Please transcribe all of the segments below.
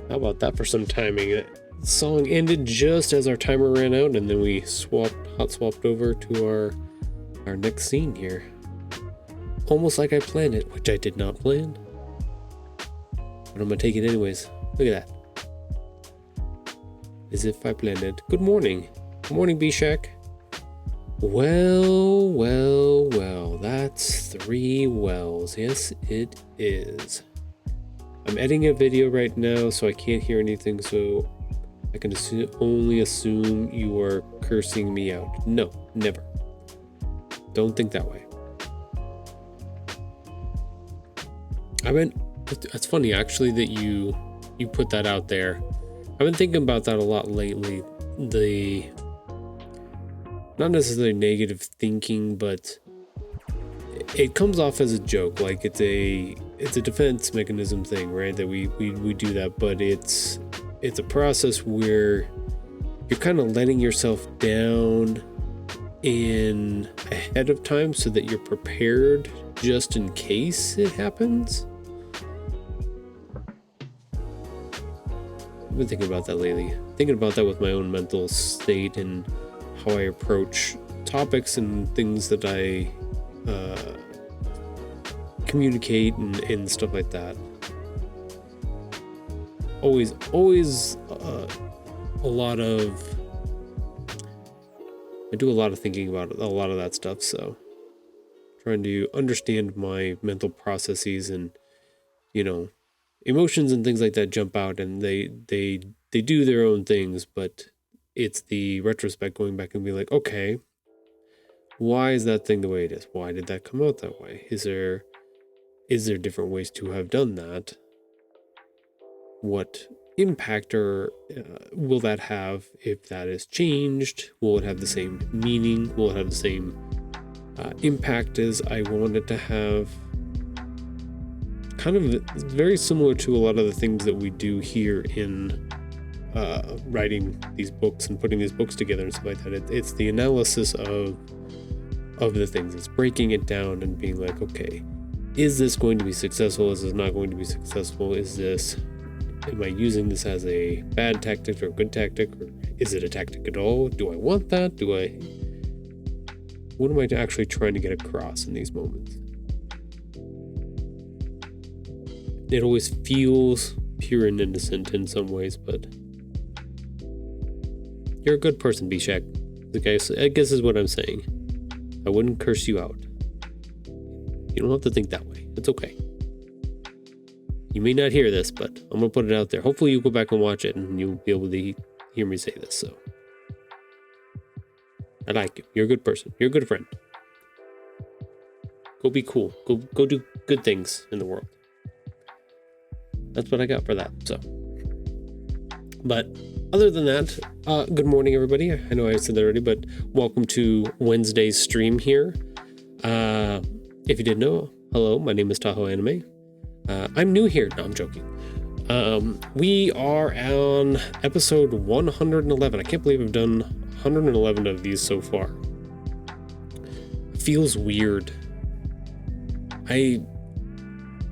How about that for some timing? The song ended just as our timer ran out, and then we hot swapped over to our next scene here. Almost like I planned it, which I did not plan. But I'm gonna take it anyways. Look at that. As if I planned it. Good morning. Good morning, B-Shack. Well, that's 3 wells. Yes, it is. I'm editing a video right now, so I can't hear anything, so I can only assume you are cursing me out. No, never. Don't think that way. It's funny, actually, that you put that out there. I've been thinking about that a lot lately. Not necessarily negative thinking, but it comes off as a joke, like it's a defense mechanism thing, right? That we do that, but it's a process where you're kind of letting yourself down in ahead of time so that you're prepared just in case it happens. I've been thinking about that lately. Thinking about that with my own mental state and how I approach topics and things that I communicate and stuff like that. Always I do a lot of thinking about a lot of that stuff, so trying to understand my mental processes and, emotions and things like that jump out, and they do their own things, but it's the retrospect going back and be like, okay, why is that thing the way it is? Why did that come out that way? Is there different ways to have done that? What impact will that have if that is changed? Will it have the same meaning? Will it have the same impact as I want it to have? Kind of very similar to a lot of the things that we do here in writing these books and putting these books together and stuff like that. It's the analysis of the things. It's breaking it down and being like, okay, is this going to be successful? Is this not going to be successful? Am I using this as a bad tactic or a good tactic? Or is it a tactic at all? Do I want that? What am I actually trying to get across in these moments? It always feels pure and innocent in some ways, but you're a good person, B-Shack. I guess is what I'm saying. I wouldn't curse you out. You don't have to think that way. It's okay. You may not hear this, but I'm going to put it out there. Hopefully you go back and watch it and you'll be able to hear me say this. So I like you. You're a good person. You're a good friend. Go be cool. Go do good things in the world. That's what I got for that. So, but other than that, good morning, everybody. I know I said that already, but welcome to Wednesday's stream here. If you didn't know, hello, my name is Tahoe Anime. I'm new here. No, I'm joking. We are on episode 111. I can't believe I've done 111 of these so far. It feels weird.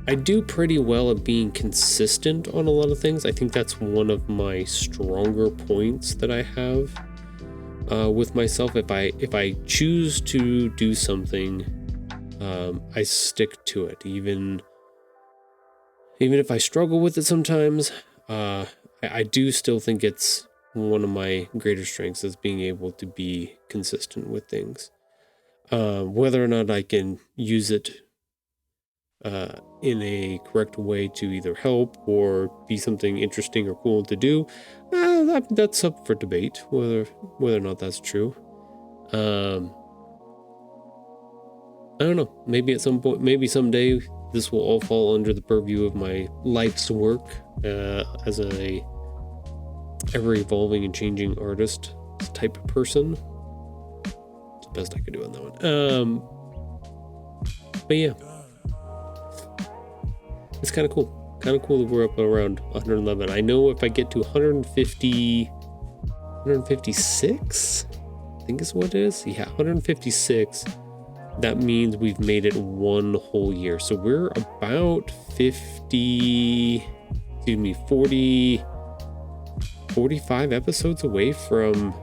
I do pretty well at being consistent on a lot of things. I think that's one of my stronger points that I have with myself. If I choose to do something, I stick to it. Even if I struggle with it sometimes, I do still think it's one of my greater strengths is being able to be consistent with things. Whether or not I can use it in a correct way to either help or be something interesting or cool to do, that's up for debate, whether or not that's true. I don't know. Maybe at some point, maybe someday, this will all fall under the purview of my life's work as a ever-evolving and changing artist type of person. It's the best I could do on that one. But yeah. It's kind of cool. Kind of cool that we're up around 111. I know if I get to 156, I think is what it is. Yeah, 156. That means we've made it one whole year. So we're about 57 45 episodes away from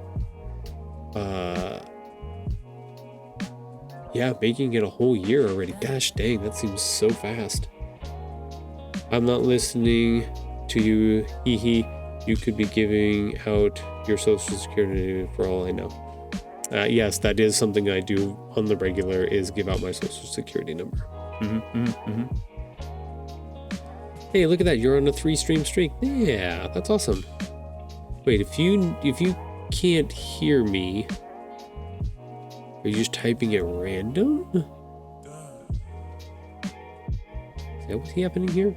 making it a whole year already. Gosh dang, that seems so fast. I'm not listening to you, hee hee. You could be giving out your social security for all I know. Yes, that is something I do on the regular, is give out my social security number. Hey, look at that, you're on a 3-stream streak. Yeah, that's awesome. Wait, if you can't hear me, are you just typing at random? Is that what's happening here?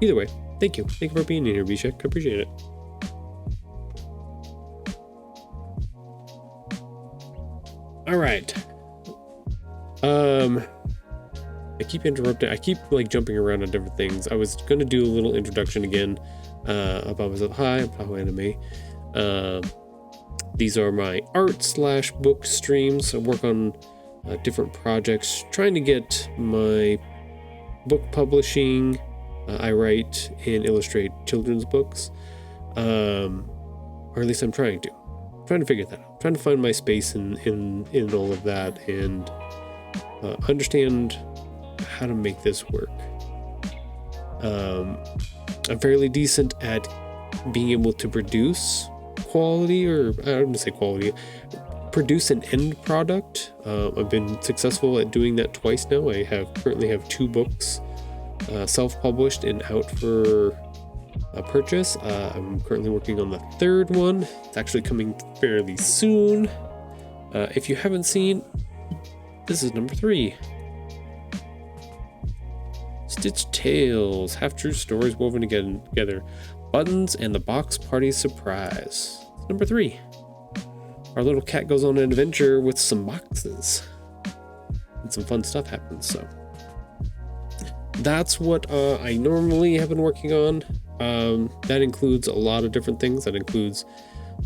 Either way, thank you. Thank you for being here, Bishek. I appreciate it. All right. I keep interrupting. I keep like jumping around on different things. I was going to do a little introduction again about myself. Hi, I'm Tahoe Anime. These are my art/book streams. I work on different projects, trying to get my book publishing. I write and illustrate children's books, or at least I'm trying to figure that out. Trying to find my space in all of that and understand how to make this work. I'm fairly decent at being able to produce quality, or I don't want to say quality, produce an end product. I've been successful at doing that twice now. I currently have 2 books self-published and out for purchase. I'm currently working on the 3rd one. It's actually coming fairly soon. If you haven't seen, this is number 3. Stitched Tales, half-true stories woven together. Buttons and the Box Party Surprise. It's number 3. Our little cat goes on an adventure with some boxes. And some fun stuff happens, so. That's what I normally have been working on. That includes a lot of different things. That includes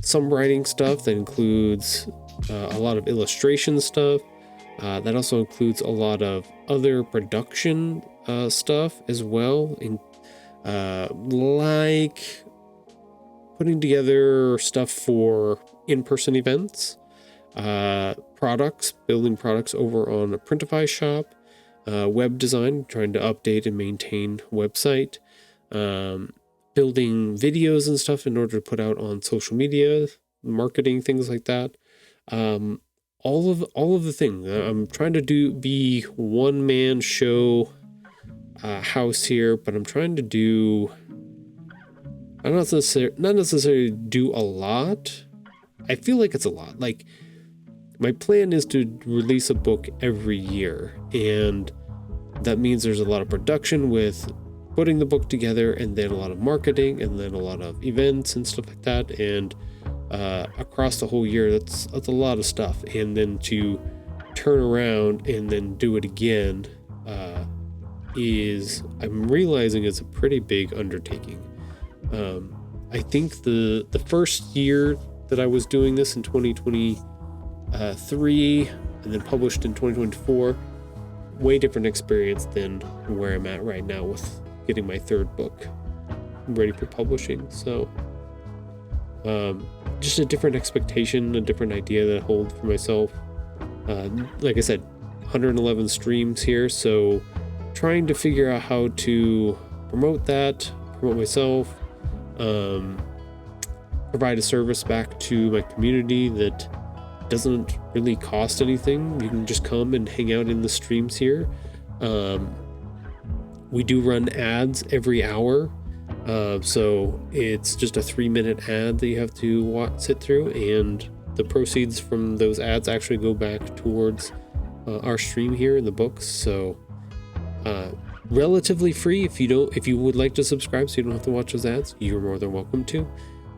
some writing stuff. That includes a lot of illustration stuff. That also includes a lot of other production stuff as well, like putting together stuff for in-person events, building products over on a Printify shop, web design, trying to update and maintain website, building videos and stuff in order to put out on social media, marketing, things like that. All of the things. I'm trying to be one-man show house here, but I'm trying to do not necessarily do a lot. I feel like it's a lot. Like, my plan is to release a book every year, and that means there's a lot of production with putting the book together, and then a lot of marketing, and then a lot of events and stuff like that, and across the whole year, that's a lot of stuff. And then to turn around and then do it again I'm realizing it's a pretty big undertaking. I think the first year that I was doing this in 2023 and then published in 2024, way different experience than where I'm at right now with getting my 3rd book ready for publishing. So just a different expectation, a different idea that I hold for myself. Like I said, 111 streams here, so trying to figure out how to promote myself, provide a service back to my community that doesn't really cost anything. You can just come and hang out in the streams here. We do run ads every hour, so it's just a 3-minute ad that you have to sit through, and the proceeds from those ads actually go back towards our stream here in the books. So relatively free. If you would like to subscribe so you don't have to watch those ads, you're more than welcome to.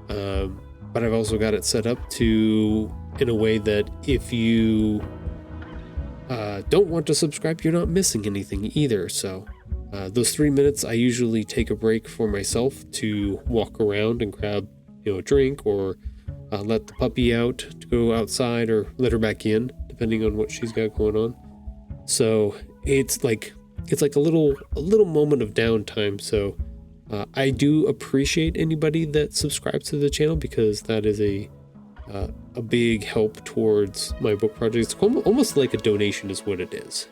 But I've also got it set up in a way that if you don't want to subscribe, you're not missing anything either. So those 3 minutes, I usually take a break for myself to walk around and grab a drink, or let the puppy out to go outside, or let her back in, depending on what she's got going on. So it's like it's like a little moment of downtime. So I do appreciate anybody that subscribes to the channel, because that is a big help towards my book project. It's almost like a donation is what it is.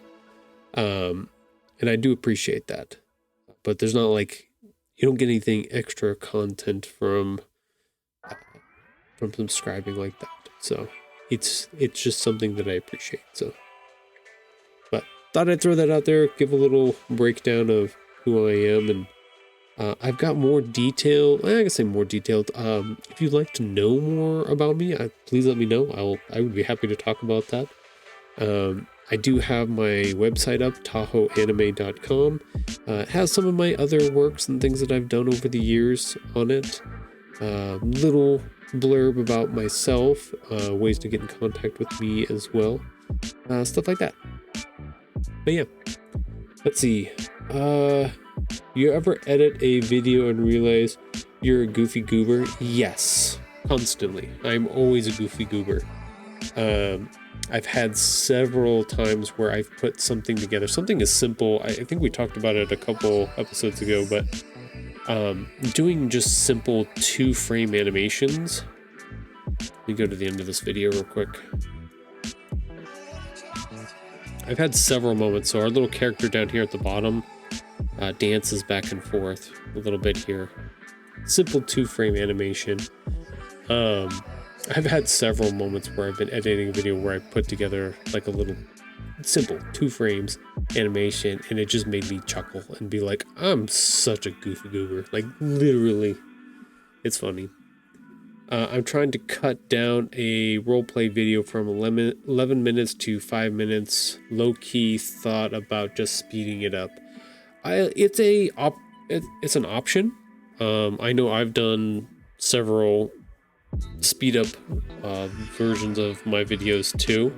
And I do appreciate that. But there's not like, you don't get anything extra content from subscribing like that. So it's just something that I appreciate. So, but thought I'd throw that out there, give a little breakdown of who I am, and I've got more detail. I can say more detailed. If you'd like to know more about me, please let me know. I would be happy to talk about that. I do have my website up, tahoeanime.com. It has some of my other works and things that I've done over the years on it. Little blurb about myself, ways to get in contact with me as well. Stuff like that. But yeah, let's see. You ever edit a video and realize you're a goofy goober? Yes, constantly. I'm always a goofy goober. I've had several times where I've put something together, something as simple. I think we talked about it a couple episodes ago, but doing just simple 2-frame animations. Let me go to the end of this video real quick. I've had several moments. So our little character down here at the bottom dances back and forth a little bit here. Simple 2-frame animation. I've had several moments where I've been editing a video where I put together like a little simple 2 frames animation, and it just made me chuckle and be like, I'm such a goofy goober. Like, literally, it's funny. I'm trying to cut down a roleplay video from 11 minutes to 5 minutes. Low-key thought about just speeding it up. It's an option. I know I've done several speed up versions of my videos too.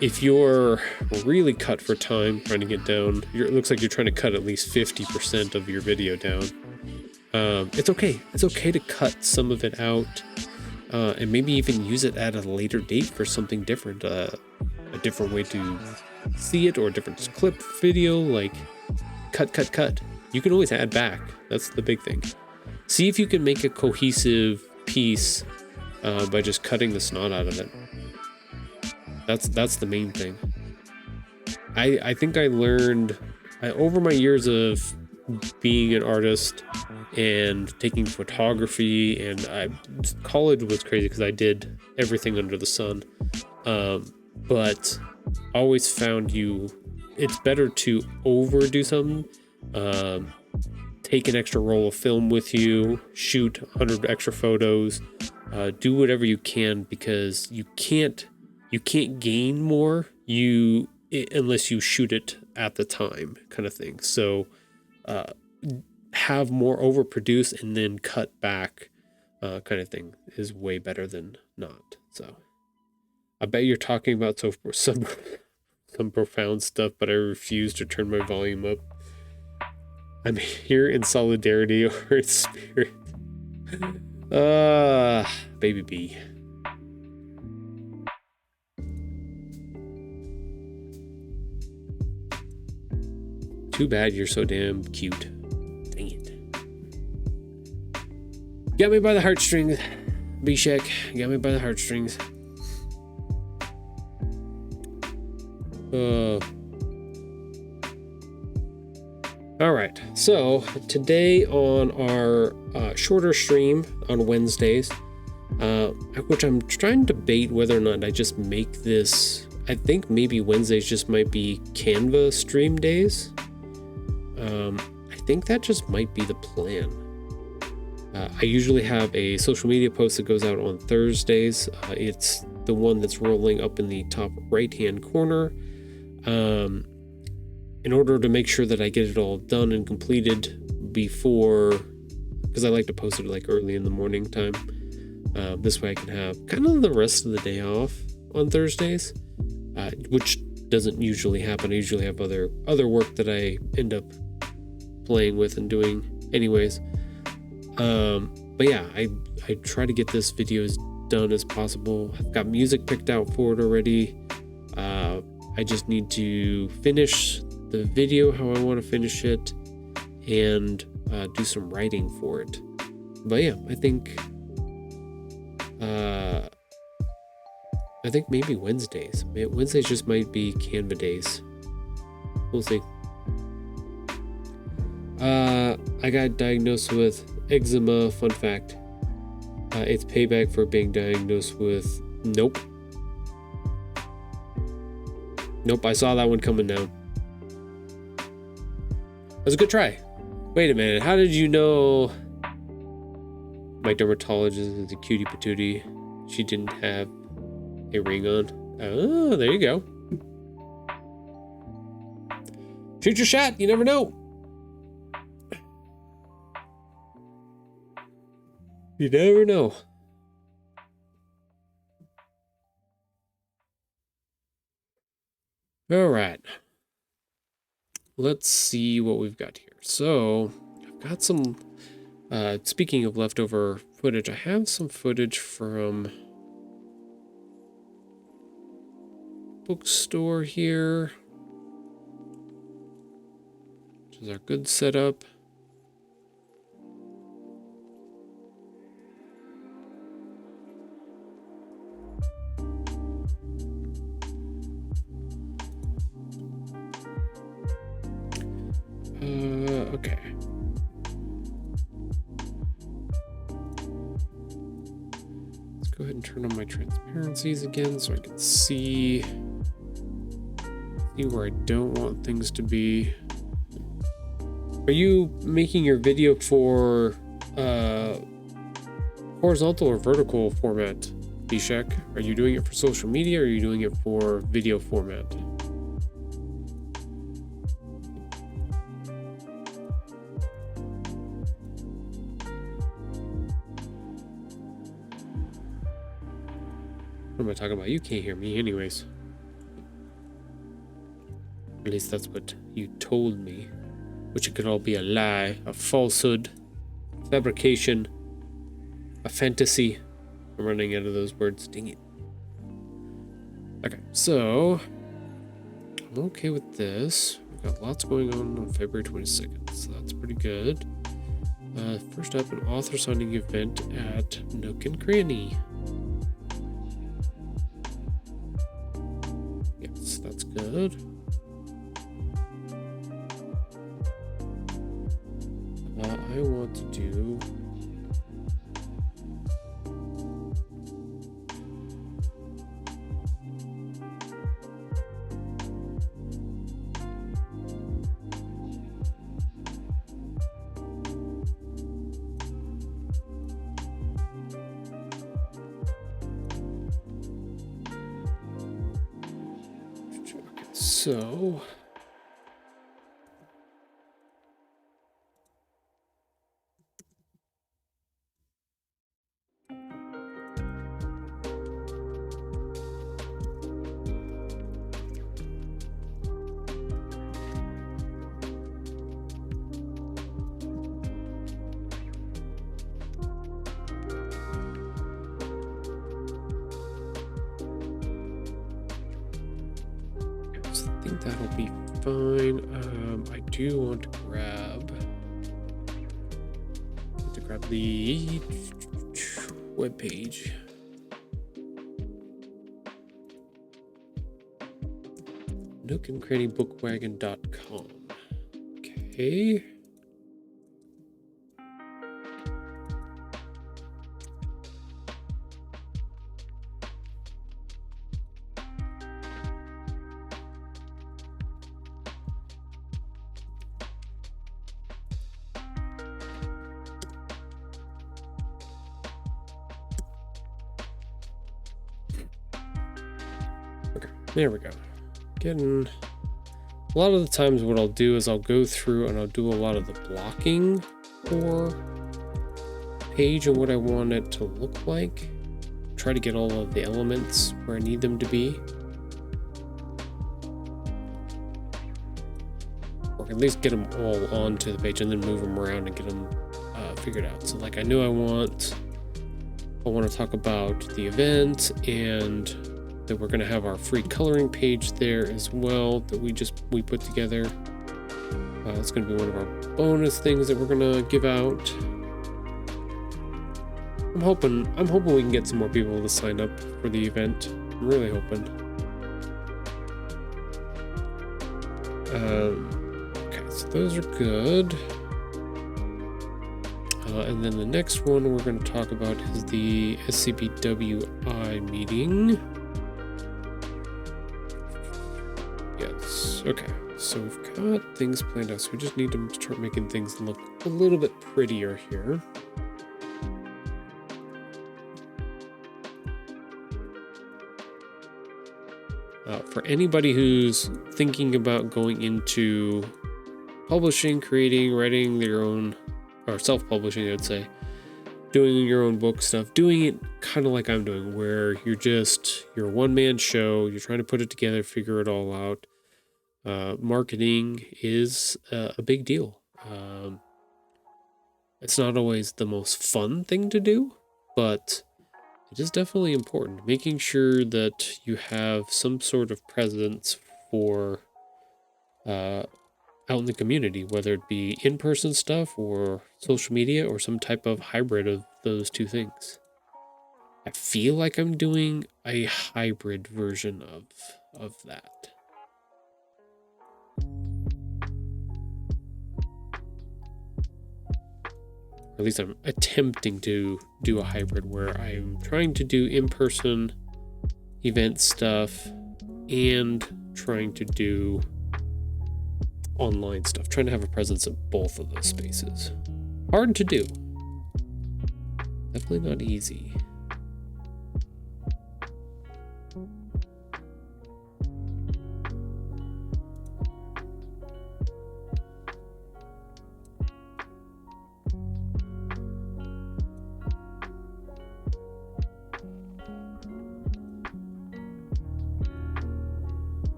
If you're really cut for time trying to get down, it looks like you're trying to cut at least 50% of your video down. It's okay. It's okay to cut some of it out, and maybe even use it at a later date for something different, a different way to see it, or a different clip video. Like cut. You can always add back. That's the big thing. See if you can make a cohesive piece by just cutting the snot out of it. That's the main thing. I think I learned over my years of being an artist and taking photography, and college was crazy because I did everything under the sun. But always found it's better to overdo something. Take an extra roll of film with you, shoot 100 extra photos, do whatever you can, because you can't gain more unless you shoot it at the time, kind of thing. So have more overproduce and then cut back, kind of thing, is way better than not. So I bet you're talking about some profound stuff, but I refuse to turn my volume up. I'm here in solidarity or in spirit. Baby B. Too bad you're so damn cute. Dang it. Got me by the heartstrings, B-Shek. Got me by the heartstrings. All right, so today on our shorter stream on Wednesdays, which I'm trying to debate whether or not I just make this. I think maybe Wednesdays just might be Canva stream days. I think that just might be the plan. I usually have a social media post that goes out on Thursdays. It's the one that's rolling up in the top right-hand corner. In order to make sure that I get it all done and completed before, because I like to post it like early in the morning time. This way I can have kind of the rest of the day off on Thursdays, which doesn't usually happen. I usually have other work that I end up playing with and doing anyways. But yeah, I try to get this video as done as possible. I've got music picked out for it already. I just need to finish the video how I want to finish it and do some writing for it. But yeah, I think maybe Wednesdays. Wednesdays just might be Canva days. We'll see. I got diagnosed with eczema. Fun fact. It's payback for being diagnosed with... Nope. Nope, I saw that one coming down. That was a good try. Wait a minute, how did you know my dermatologist is a cutie patootie? She didn't have a ring on. Oh, there you go. Shoot your shot, you never know. You never know. All right. Let's see what we've got here. So, I've got some, speaking of leftover footage, I have some footage from bookstore here, which is our good setup. Okay. Let's go ahead and turn on my transparencies again so I can see where I don't want things to be. Are you making your video for horizontal or vertical format, Bishek? Are you doing it for social media or are you doing it for video format? What am I talking about? You can't hear me anyways. At least that's what you told me. Which it could all be a lie, a falsehood, fabrication, a fantasy. I'm running out of those words. Dang it. Okay, so I'm okay with this. We've got lots going on February 22nd, so that's pretty good. First up, an author signing event at Nook and Cranny. Yes, that's good. I want to do so I think that'll be fine. I do want to grab the web page. nookandcrannybookwagon.com. Okay. There we go. Getting a lot of the times what I'll do is I'll go through and I'll do a lot of the blocking for page and what I want it to look like. Try to get all of the elements where I need them to be. Or at least get them all onto the page and then move them around and get them figured out. So like I know I want to talk about the event and that we're going to have our free coloring page there as well that we put together. It's going to be one of our bonus things that we're going to give out. I'm hoping we can get some more people to sign up for the event. I'm really hoping. Okay, so those are good. And then the next one we're going to talk about is the SCBWI meeting. Yes, okay. So we've got things planned out, so we just need to start making things look a little bit prettier here. For anybody who's thinking about going into publishing, creating, writing their own, or self-publishing, I'd say, doing your own book stuff, doing it kind of like I'm doing, where you're a one-man show, you're trying to put it together, figure it all out. Marketing is a big deal. It's not always the most fun thing to do, but it is definitely important. Making sure that you have some sort of presence for out in the community, whether it be in-person stuff or social media or some type of hybrid of those two things. I feel like I'm doing a hybrid version of that. Or at least I'm attempting to do a hybrid where I'm trying to do in-person event stuff and trying to do online stuff, trying to have a presence in both of those spaces. Hard to do. Definitely not easy.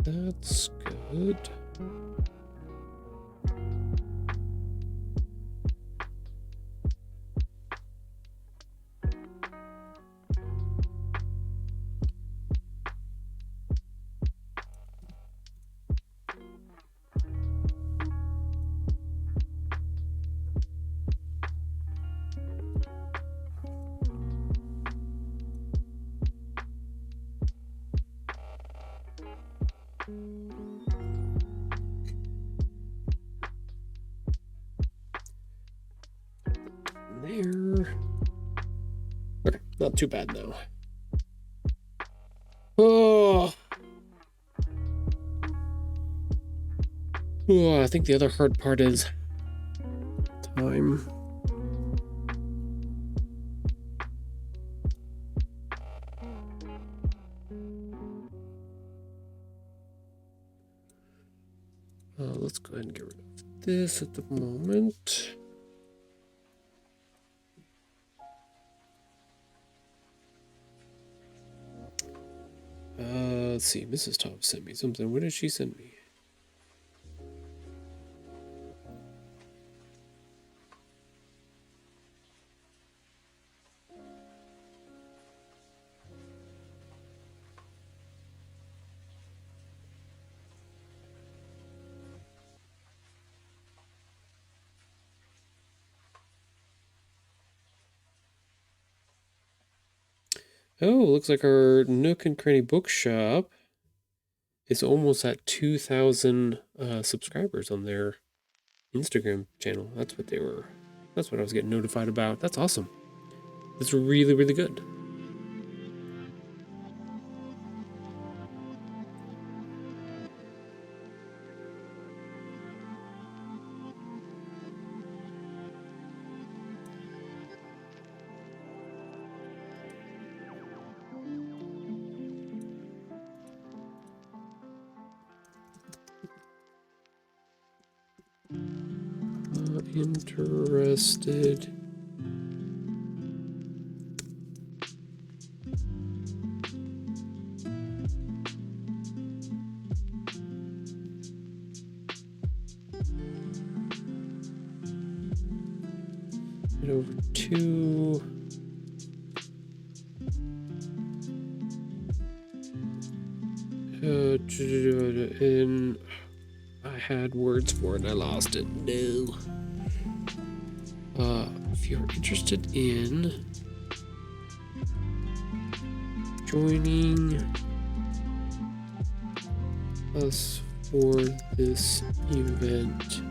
That's good. There. Okay, not too bad now. Oh, I think the other hard part is time. Let's go ahead and get rid of this at the moment. Let's see. Mrs. Top sent me something. What did she send me? Oh, looks like our Nook and Cranny bookshop is almost at 2,000 subscribers on their Instagram channel. That's what I was getting notified about. That's awesome. That's really, really good. Interested. head over to and I had words for it and I lost it. No. If you're interested in joining us for this event,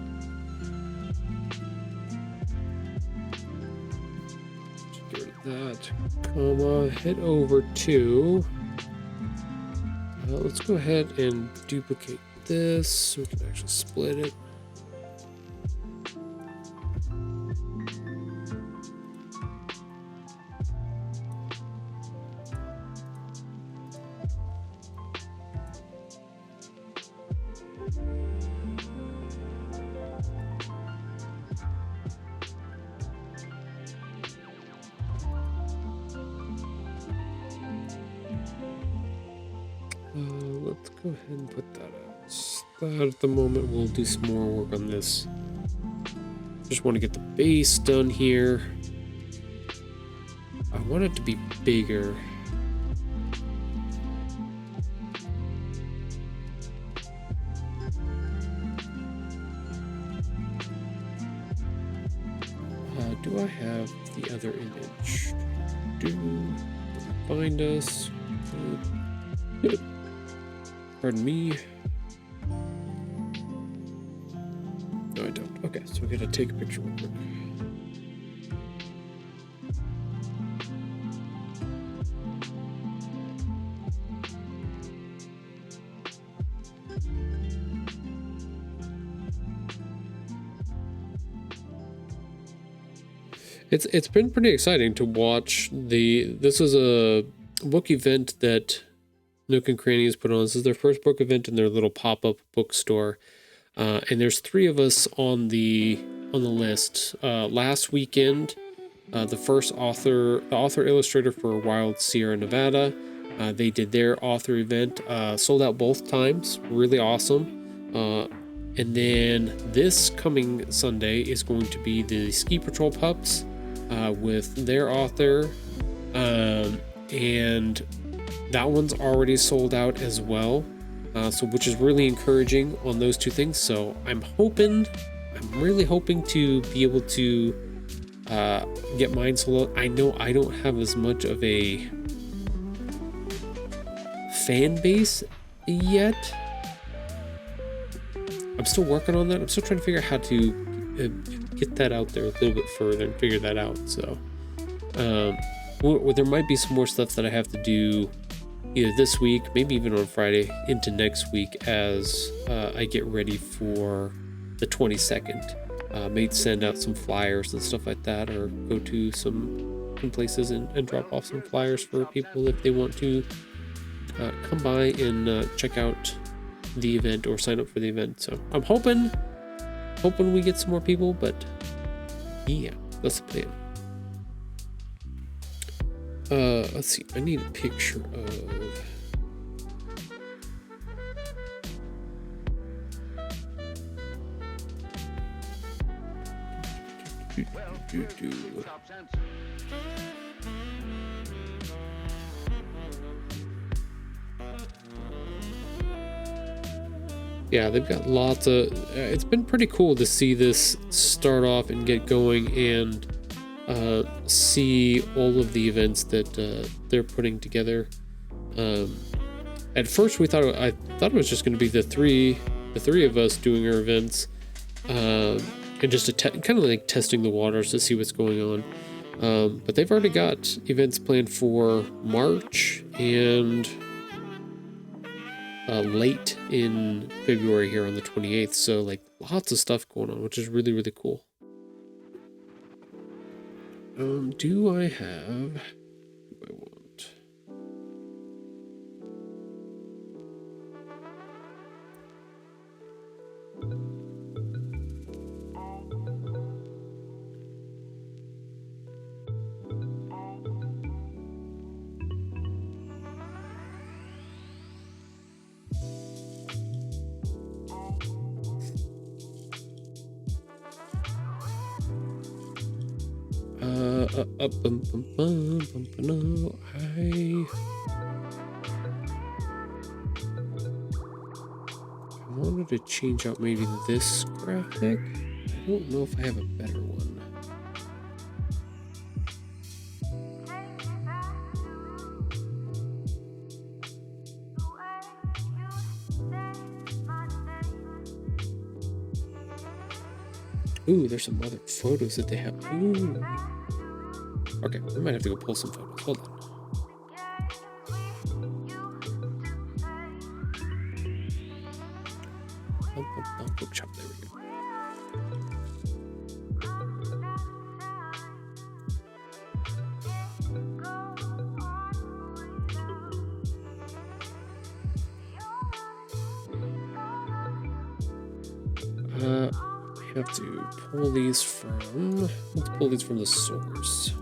get rid of that, head over to let's go ahead and duplicate this so we can actually split it. Let's go ahead and put that out. That at the moment, we'll do some more work on this. Just want to get the base done here. I want it to be bigger. Do I have the other image? Find us. Pardon me. No, I don't. Okay, so we're gonna take a picture real quick. It's been pretty exciting to watch this is a book event that Nook and Cranny has put on. This is their first book event in their little pop-up bookstore. And there's 3 of us on the list. Last weekend, the author illustrator for Wild Sierra Nevada, they did their author event, sold out both times, really awesome. And then this coming Sunday is going to be the Ski Patrol Pups with their author, and that one's already sold out as well. So which is really encouraging on those 2 things. So I'm really hoping to be able to get mine sold out. I know I don't have as much of a fan base yet. I'm still working on that. I'm still trying to figure out how to get that out there a little bit further and figure that out. So there might be some more stuff that I have to do either this week, maybe even on Friday into next week as I get ready for the 22nd. May send out some flyers and stuff like that, or go to some places and drop off some flyers for people if they want to come by and check out the event or sign up for the event. So I'm hoping we get some more people, but yeah, that's the plan. Let's see, I need a picture of yeah, they've got lots of it's been pretty cool to see this start off and get going and see all of the events that they're putting together. At first I thought it was just going to be the three of us doing our events, and just kind of like testing the waters to see what's going on. But they've already got events planned for March and late in February here on the 28th. So like lots of stuff going on, which is really, really cool. Do I want? No, I wanted to change out maybe this graphic. I don't know if I have a better one. Ooh, there's some other photos that they have. Ooh. Okay, I might have to go pull some photos. Hold on. Bookshop, there we go. We have to pull these from. Let's pull these from the source.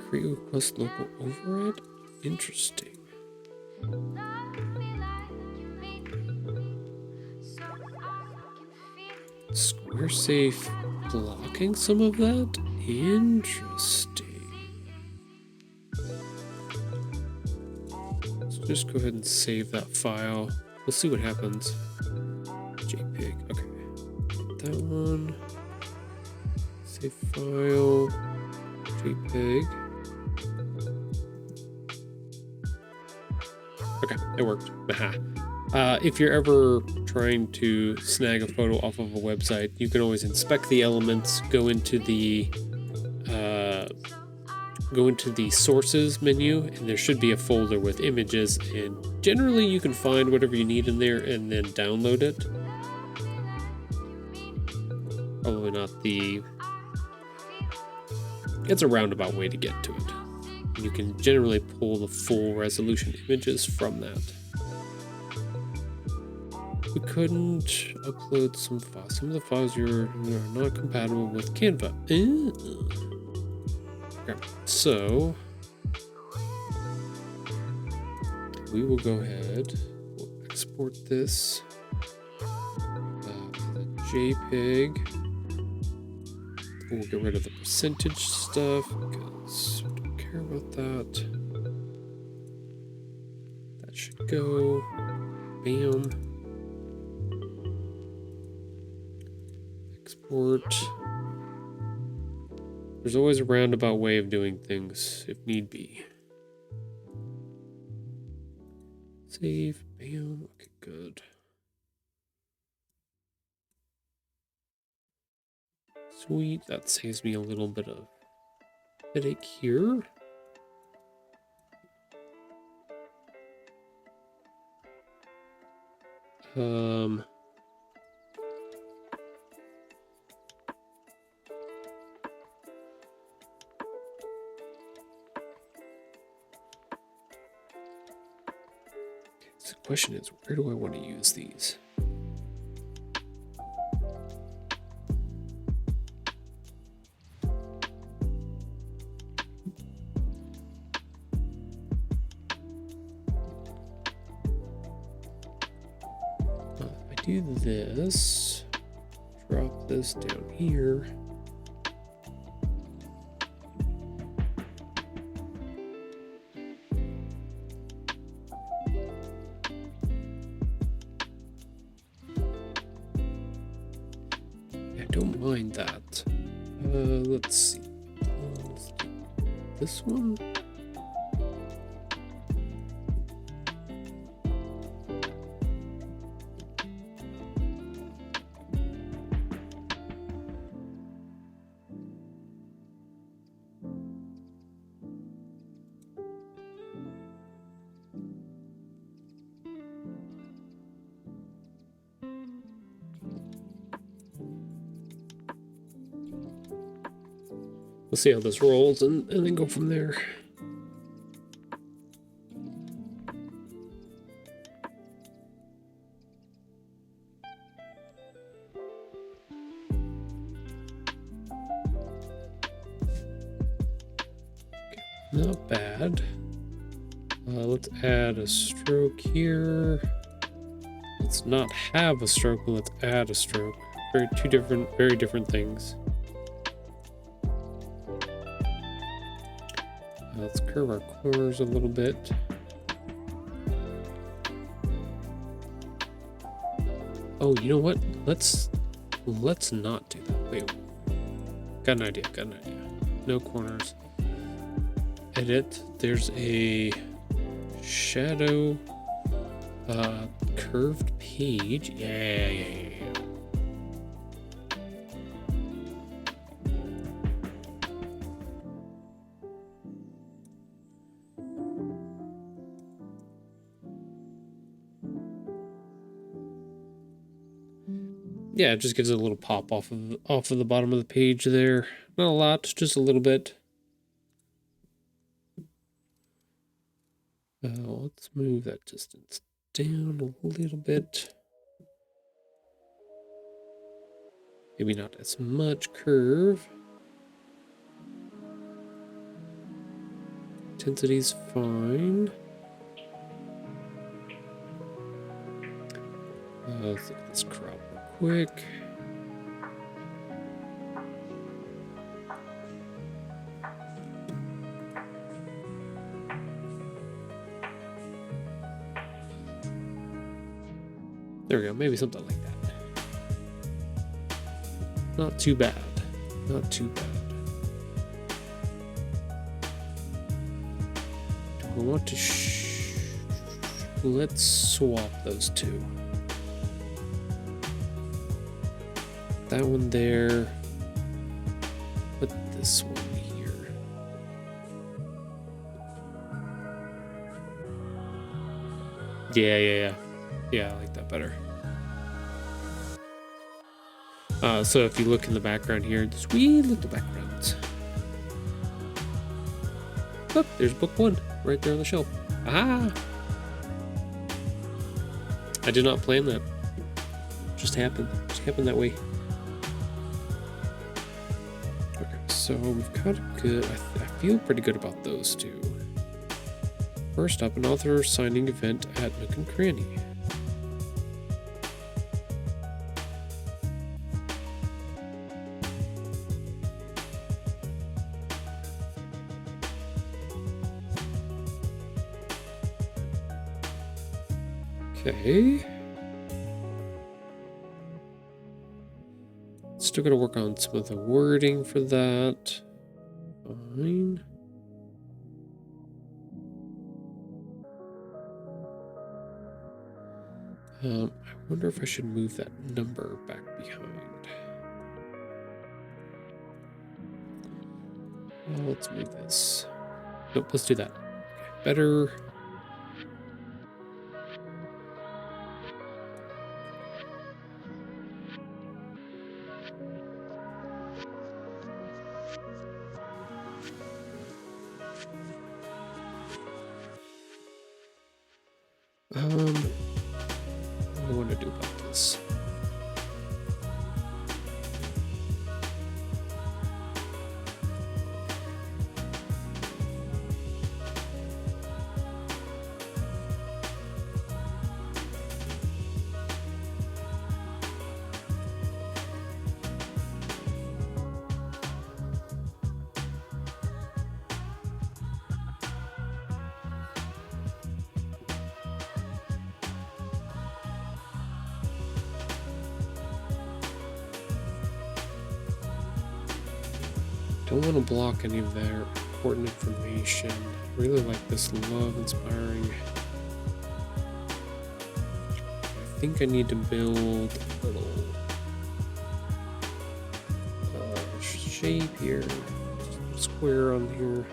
Create request local override? Interesting. Square safe blocking some of that? Interesting. So just go ahead and save that file. We'll see what happens. JPEG. Okay. That one. Save file. JPEG. Okay, it worked. If you're ever trying to snag a photo off of a website, you can always inspect the elements, go into the sources menu, and there should be a folder with images, and generally you can find whatever you need in there and then download it. Probably not it's a roundabout way to get to it. You can generally pull the full resolution images from that. We couldn't upload some files. Some of the files are not compatible with Canva. Okay, so we will go ahead. We'll export this as a JPEG. We'll get rid of the percentage stuff because we don't care about that. That should go. Bam. Export. There's always a roundabout way of doing things if need be. Save. Bam. Okay, good. Sweet. That saves me a little bit of headache here. So the question is, where do I want to use these? Do this, drop this down here. I don't mind that. Let's see. Let's do this one. We'll see how this rolls and then go from there. Not bad. Let's add a stroke here. Let's not have a stroke, but let's add a stroke. Very different things. Let's curve our corners a little bit. Oh, you know what? Let's not do that. Wait, got an idea. No corners. Edit. There's a shadow curved page. Yeah. Yeah, it just gives it a little pop off of the bottom of the page there. Not a lot, just a little bit. Let's move that distance down a little bit. Maybe not as much curve. Intensity's fine. Let's look at this crop real quick. There we go, maybe something like that. Not too bad. Not too bad. Do I want to let's swap those two. That one there. Put this one here. Yeah, I like that better. So if you look in the background here, sweet little backgrounds. Oh, there's book one right there on the shelf. Ah! I did not plan that. Just happened. Just happened that way. Okay, so we've got a good. I feel pretty good about those two. First up, an author signing event at Nook and Cranny. Okay. Still gotta work on some of the wording for that. Fine. I wonder if I should move that number back behind. Let's move this. Nope, let's do that. Okay, better. What do I want to do about this? Don't want to block any of their important information. Really like this love inspiring. I think I need to build a little shape here. Just a square on here.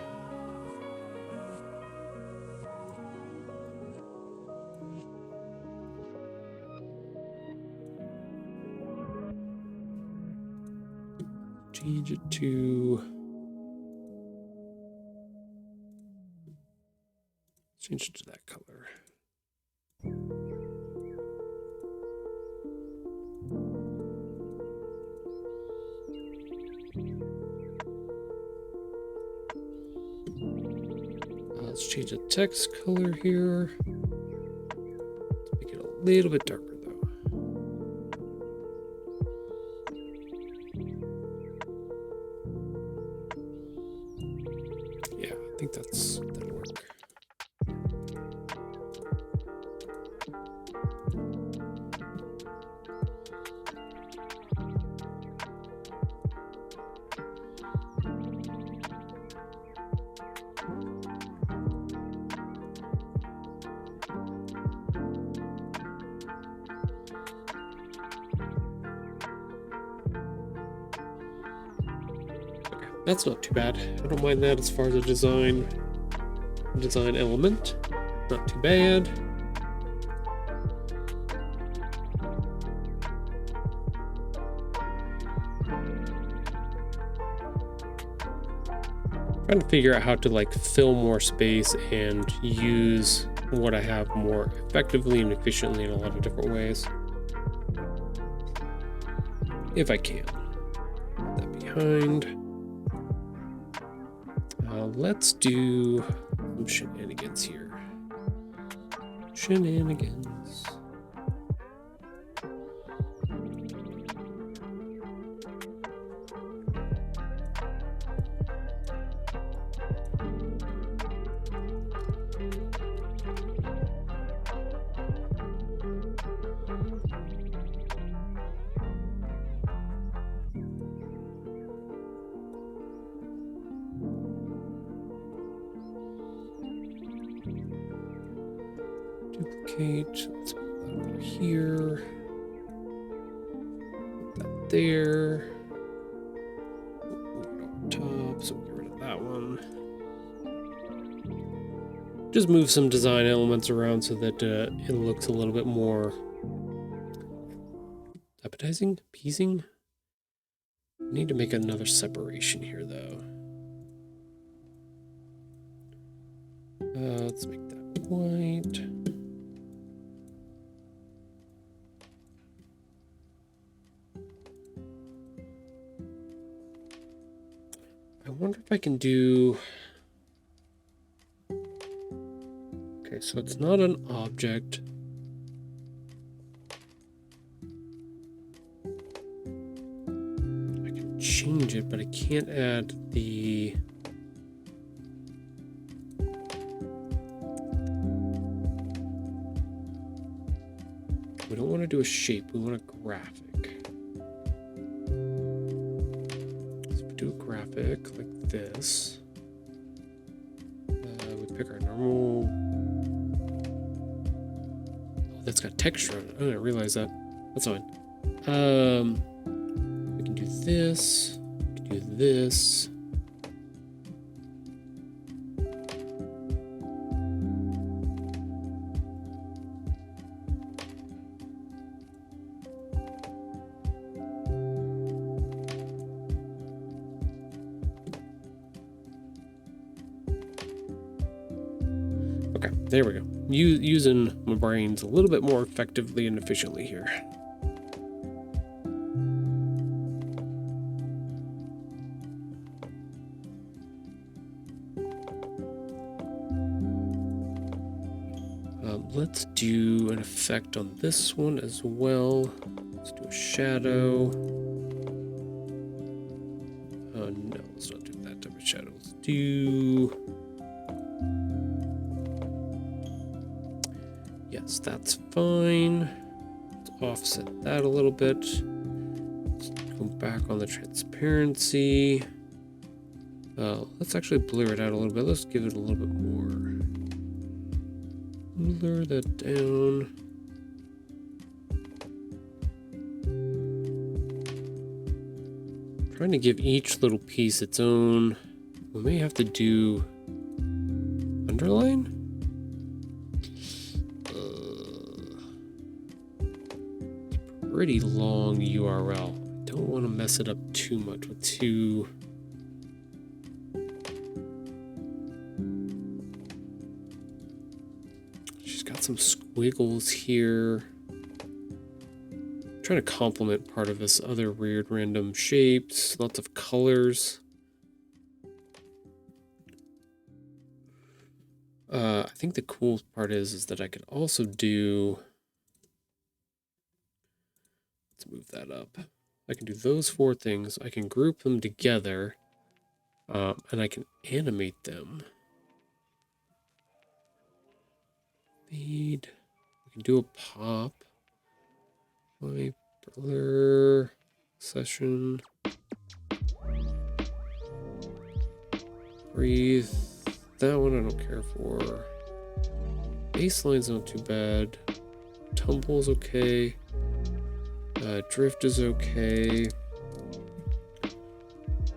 Change it to that color. Let's change the text color here. Let's make it a little bit darker though. Yeah, I think that'll work. That's not too bad. I don't mind that as far as a design element. Not too bad. Trying to figure out how to like fill more space and use what I have more effectively and efficiently in a lot of different ways. If I can. Put that behind. Let's do some shenanigans here. Shenanigans. Duplicate, let's put that over here, put that there, move it over top, so we'll get rid of that one. Just move some design elements around so that it looks a little bit more appetizing, appeasing. I need to make another separation here though. Let's make that white. I wonder if I can do... Okay, so it's not an object. I can change it, but I can't add the... We don't want to do a shape, we want a graphic. So we do a graphic like this. We pick our normal... Oh, that's got texture on it. I didn't realize that. That's fine. We can do this. We can do this. Okay, there we go. Using my brains a little bit more effectively and efficiently here. Let's do an effect on this one as well. Let's do a shadow. No, let's not do that type of shadow. Let's do... Yes, that's fine. Let's offset that a little bit. Let's go back on the transparency. Let's actually blur it out a little bit. Let's give it a little bit more. Blur that down. Trying to give each little piece its own. We may have to do underline. Pretty long URL. Don't want to mess it up too much with two. She's got some squiggles here. I'm trying to complement part of this other weird random shapes, lots of colors. I think the cool part is that I could also do, let's move that up. I can do those 4 things. I can group them together, and I can animate them. Speed. We can do a pop. My blur session. Breathe. That one I don't care for. Baseline's not too bad. Tumble's okay. Drift is okay.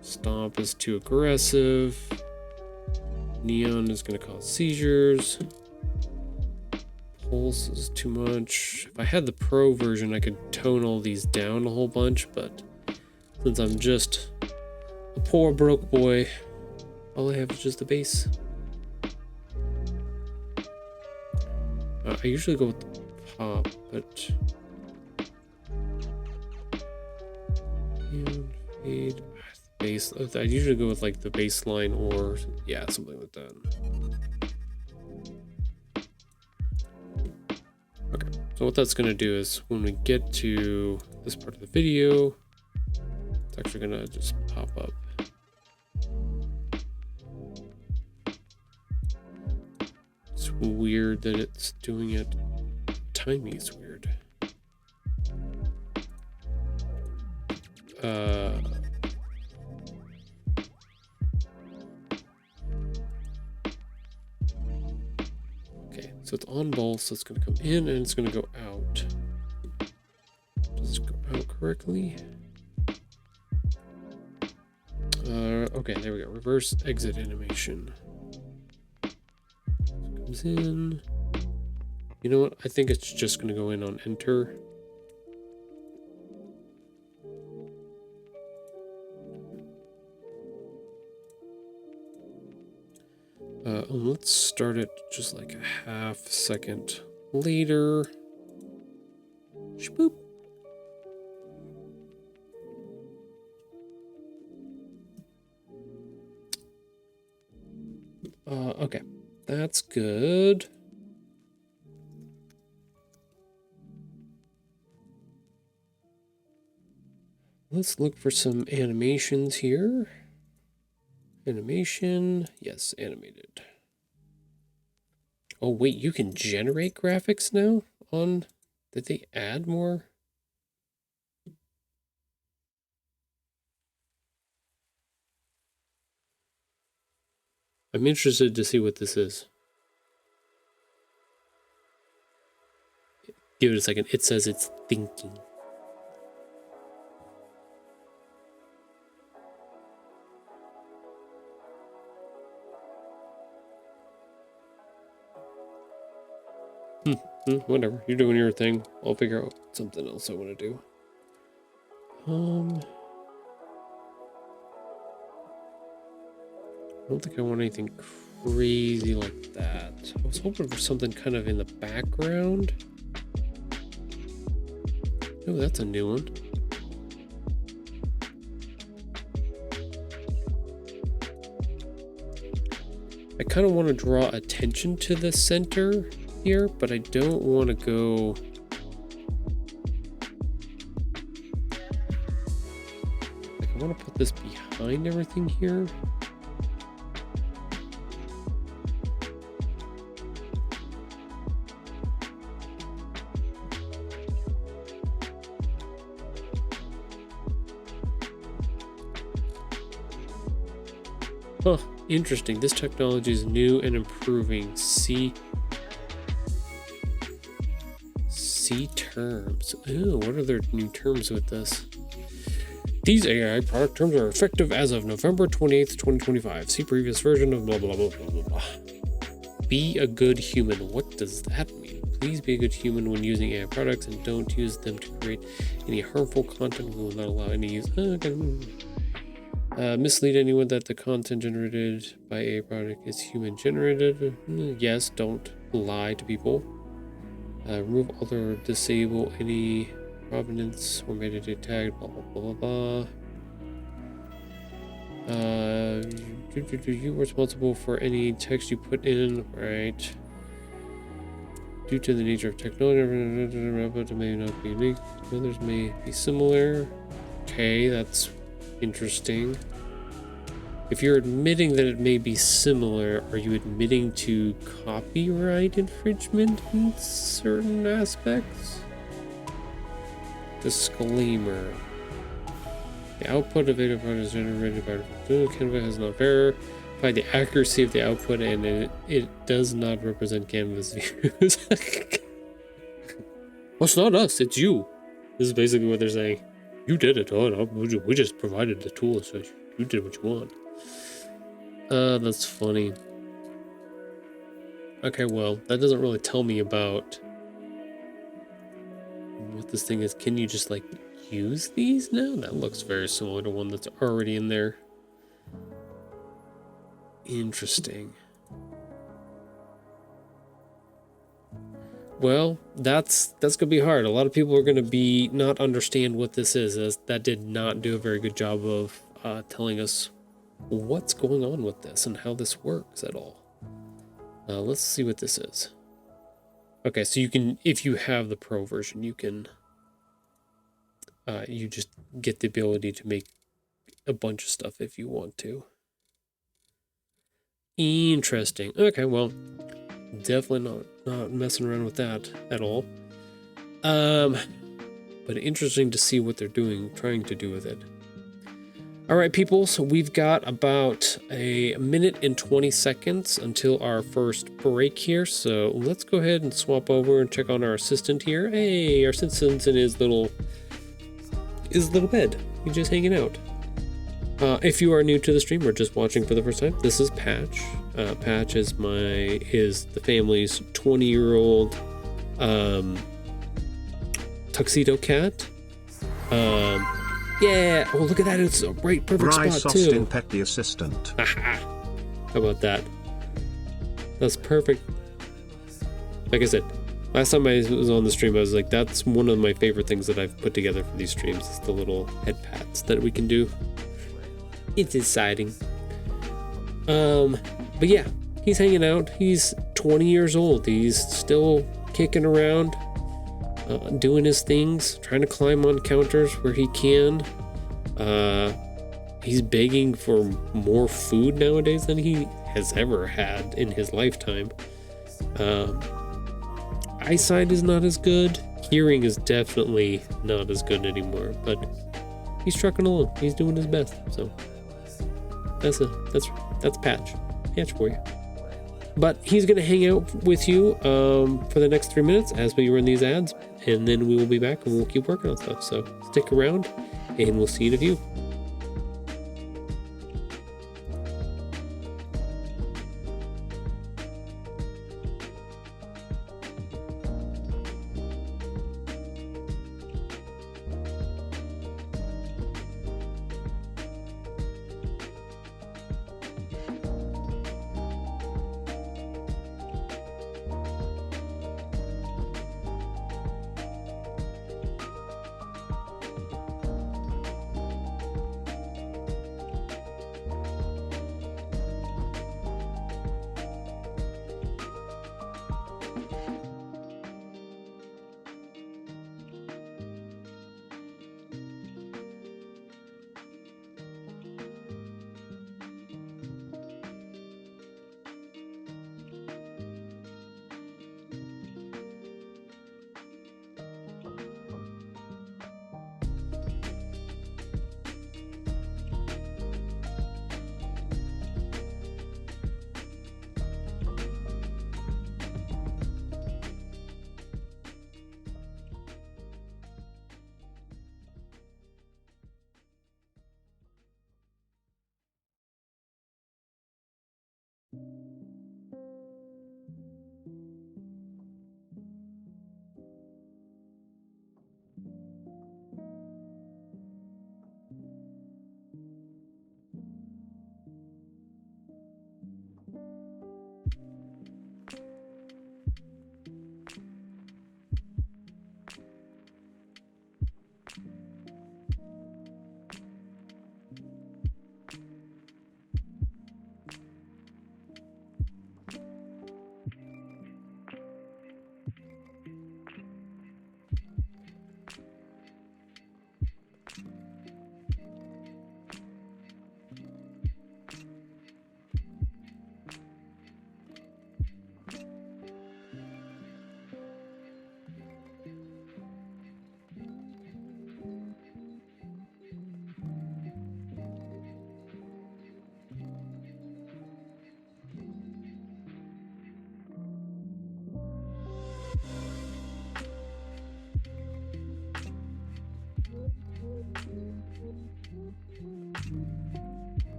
Stomp is too aggressive. Neon is going to cause seizures. Pulse is too much. If I had the pro version, I could tone all these down a whole bunch, but since I'm just a poor broke boy, all I have is just the base. I usually go with the pop, but fade, base. I usually go with like the baseline or yeah, something like that. Okay, so what that's gonna do is when we get to this part of the video, it's actually gonna just pop up. It's weird that it's doing it. Timing is weird. Okay, so it's on both, so it's gonna come in and it's gonna go out. Does it go out correctly? Okay, there we go. Reverse exit animation. Comes in. You know what? I think it's just gonna go in on enter. Let's start it just like a half second later. Boop. Okay, that's good. Let's look for some animations here. Animation, yes, animated. Oh wait, you can generate graphics now on, did they add more? I'm interested to see what this is. Give it a second, it says it's thinking. Whatever, you're doing your thing. I'll figure out something else I want to do. I don't think I want anything crazy like that. I was hoping for something kind of in the background. Oh, that's a new one. I kind of want to draw attention to the center here, but I don't want to go. Like, I want to put this behind everything here. Huh, interesting. This technology is new and improving. See terms. Ooh, what are their new terms with this? These AI product terms are effective as of November 28th, 2025. See previous version of blah, blah, blah, blah, blah, blah. Be a good human. What does that mean? Please be a good human when using AI products and don't use them to create any harmful content. We will not allow any use. Mislead anyone that the content generated by a product is human generated. Yes, don't lie to people. Remove, alter, or disable any provenance or metadata tag, blah, blah, blah, blah, blah. You responsible for any text you put in, right? Due to the nature of technology, it may not be unique. Others may be similar. Okay, that's interesting. If you're admitting that it may be similar, are you admitting to copyright infringement in certain aspects? Disclaimer. The output of data is generated by Canva has not verified the accuracy of the output, and it does not represent Canva's views. Well, it's not us, it's you. This is basically what they're saying. You did it. Oh, no, we just provided the tools, so you did what you want. That's funny. Okay, well, that doesn't really tell me about what this thing is. Can you just, like, use these now? That looks very similar to one that's already in there. Interesting. Well, that's gonna be hard. A lot of people are gonna be not understand what this is, as that did not do a very good job of telling us what's going on with this and how this works at all. Let's see what this is. Okay, so you can, if you have the pro version, you can you just get the ability to make a bunch of stuff if you want to. Interesting. Okay, well, definitely not messing around with that at all. But interesting to see what they're trying to do with it. All right, people, so we've got about a minute and 20 seconds until our first break here. So let's go ahead and swap over and check on our assistant here. Hey, our assistant's in his little bed. He's just hanging out. If you are new to the stream or just watching for the first time, this is Patch. Patch is the family's 20-year-old tuxedo cat. Yeah. Oh, look at that! It's a right perfect spot too. Austin Pet the assistant. How about that? That's perfect. Like I said, last time I was on the stream, I was like, that's one of my favorite things that I've put together for these streams. Is the little head pats that we can do. It's exciting. But yeah, he's hanging out. He's 20 years old. He's still kicking around, doing his things, trying to climb on counters where he can. He's begging for more food nowadays than he has ever had in his lifetime. Eyesight is not as good. Hearing is definitely not as good anymore, but he's trucking along. He's doing his best. So that's Patch for you. But he's gonna hang out with you for the next 3 minutes as we run these ads, and then we will be back and we'll keep working on stuff. So stick around, and we'll see you in a few.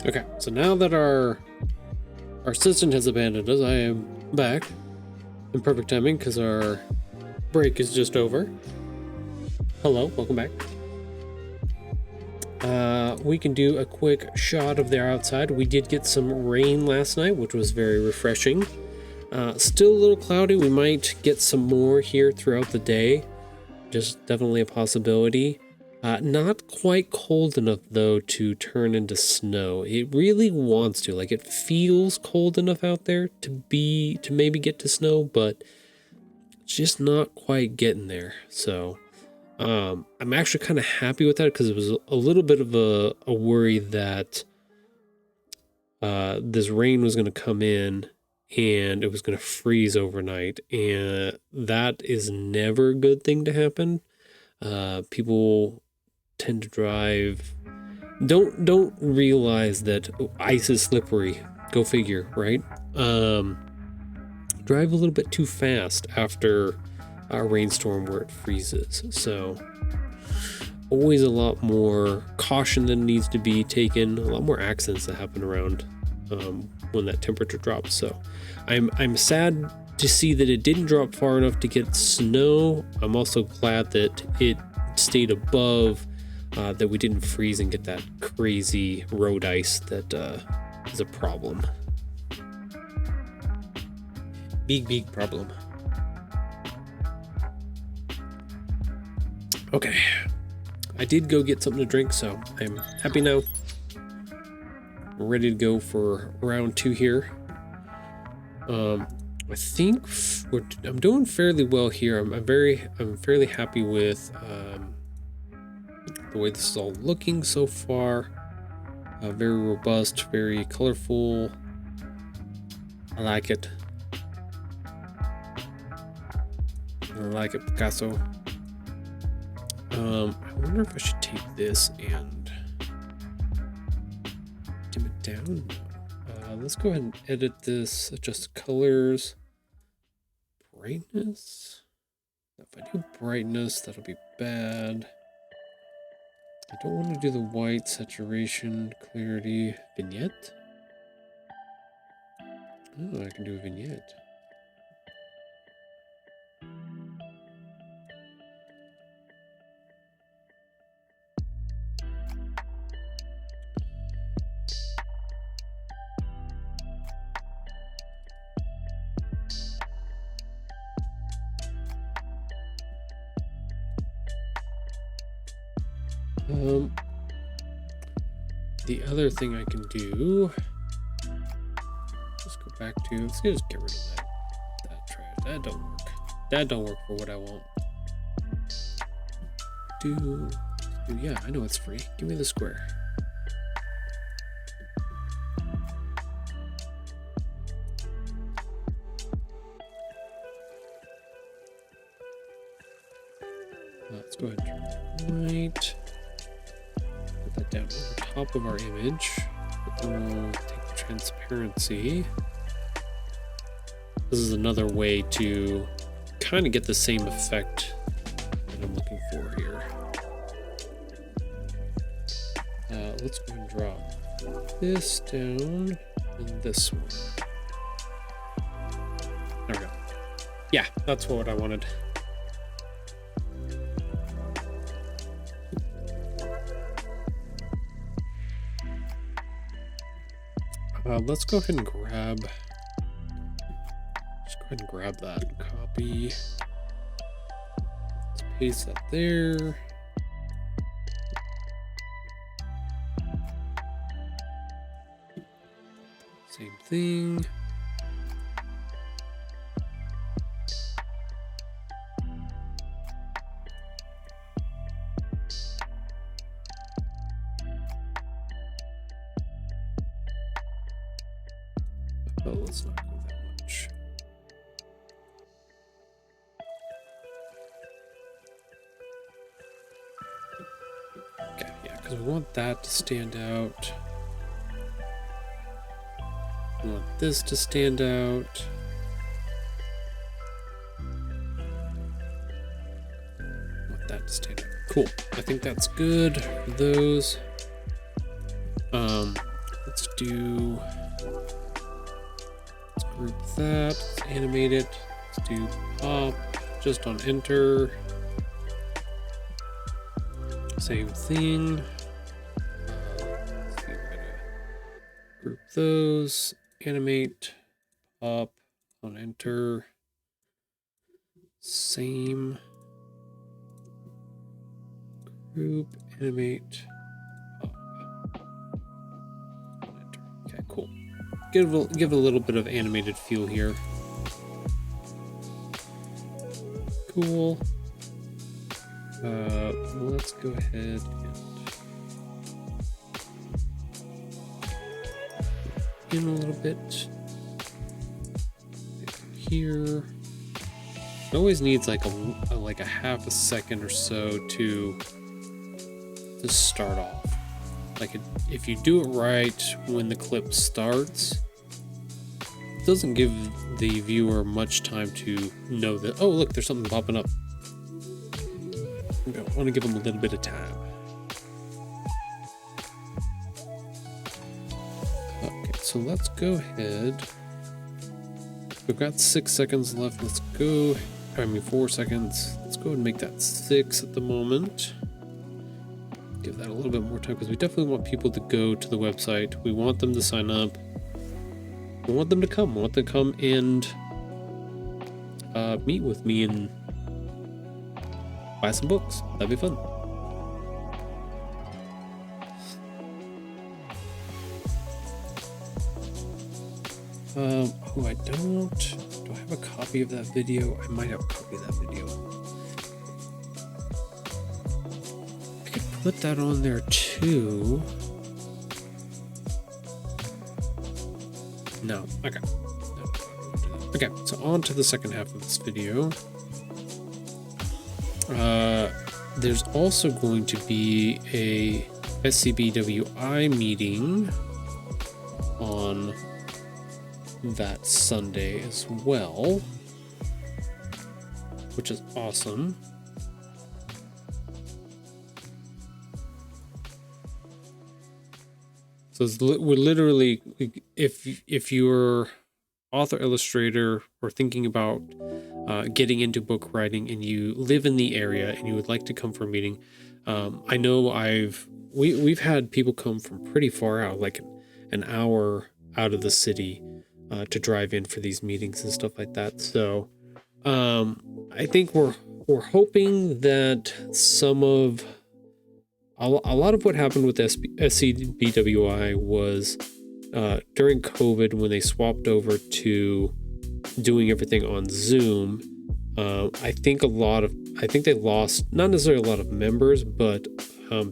Okay, so now that our assistant has abandoned us, I am back in perfect timing because our break is just over. Hello, welcome back. We can do a quick shot of their outside. We did get some rain last night, which was very refreshing. Still a little cloudy. We might get some more here throughout the day. Just definitely a possibility. Not quite cold enough though to turn into snow. It really wants to. Like, it feels cold enough out there to maybe get to snow, but it's just not quite getting there. So I'm actually kind of happy with that because it was a little bit of a worry that this rain was going to come in and it was going to freeze overnight, and that is never a good thing to happen. People tend to drive don't realize that ice is slippery. Go figure, right? Drive a little bit too fast after a rainstorm where it freezes. So always a lot more caution that needs to be taken, a lot more accidents that happen around when that temperature drops. So I'm sad to see that it didn't drop far enough to get snow. I'm also glad that it stayed above, that we didn't freeze and get that crazy road ice that is a problem. Big problem. Okay, I did go get something to drink, so I'm happy now. We're ready to go for round 2 here. I think I'm doing fairly well here. I'm fairly happy with the way this is all looking so far. Very robust, very colorful. I like it. I like it, Picasso. I wonder if I should take this and dim it down. Let's go ahead and edit this, adjust colors, brightness. If I do brightness, that'll be bad. I don't want to do the white, saturation, clarity, vignette. Oh, I can do a vignette. The other thing I can do, just go back to, let's just get rid of that trash. That don't work. That don't work for what I want. Yeah, I know it's free. Give me the square. Let's go ahead and turn right. Put that down over top of our image. Then we'll take the transparency. This is another way to kind of get the same effect that I'm looking for here. Let's go and drop this down and this one. There we go. Yeah, that's what I wanted. Let's go ahead and grab. Just go ahead and grab that. Copy. Let's paste that there. Same thing. Oh, let's not go that much. Okay, yeah, because we want that to stand out. We want this to stand out. We want that to stand out. Cool. I think that's good for those. Let's do. Group that, let's animate it, let's do pop, just on enter, same thing, let's see, we're gonna group those, animate, pop, on enter, same, group, animate, pop, on enter, okay, cool. Give a little bit of animated feel here. Cool. Let's go ahead and in a little bit here. It always needs like a half a second or so to start off. Like if you do it right when the clip starts, it doesn't give the viewer much time to know that, oh look, there's something popping up. I want to give them a little bit of time. Okay, so let's go ahead. We've got 6 seconds left. Let's go, 4 seconds. Let's go and make that 6 at the moment. Give that a little bit more time because we definitely want people to go to the website. We want them to sign up. We want them to come. We want them to come and meet with me and buy some books. That'd be fun. Oh, I don't. Do I have a copy of that video? I might have a copy of that video. Put that on there too. No, okay. No. Okay, so on to the second half of this video. There's also going to be a SCBWI meeting on that Sunday as well, which is awesome. So we're literally, if you're author illustrator or thinking about getting into book writing and you live in the area and you would like to come for a meeting, I know we've had people come from pretty far out, like an hour out of the city, to drive in for these meetings and stuff like that. So I think we're hoping that a lot of what happened with SCBWI was during COVID, when they swapped over to doing everything on Zoom. I think they lost not necessarily a lot of members, but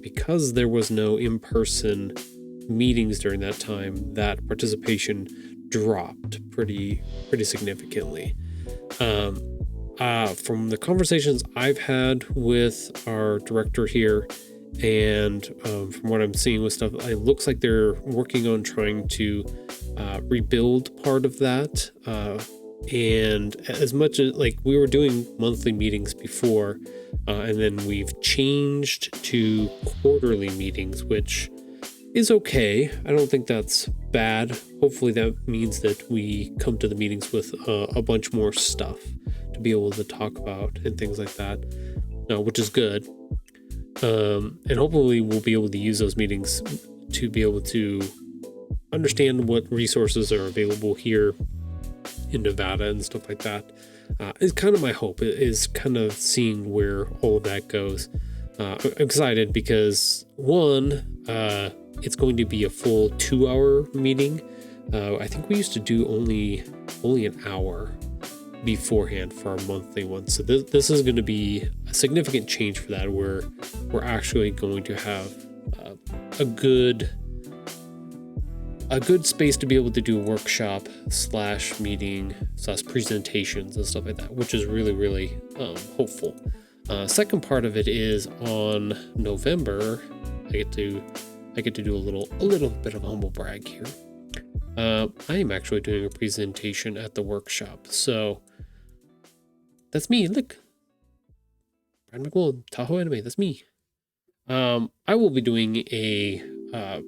because there was no in-person meetings during that time, that participation dropped pretty significantly. From the conversations I've had with our director here, and from what I'm seeing with stuff, it looks like they're working on trying to rebuild part of that And as much as like we were doing monthly meetings before, and then we've changed to quarterly meetings, which is okay. I don't think that's bad. Hopefully that means that we come to the meetings with a bunch more stuff to be able to talk about and things like that, which is good. And hopefully we'll be able to use those meetings to be able to understand what resources are available here in Nevada and stuff like that. Is kind of my hope, is kind of seeing where all of that goes. I'm excited because one, it's going to be a full 2-hour meeting. I think we used to do only an hour beforehand for our monthly one. So this is going to be a significant change for that, where we're actually going to have a good space to be able to do a workshop / meeting / presentations and stuff like that, which is really, really hopeful. Second part of it is on November. I get to do a little bit of a humble brag here. I am actually doing a presentation at the workshop. So that's me. Look, Brad McGold, Tahoe Anime. That's me. I will be doing a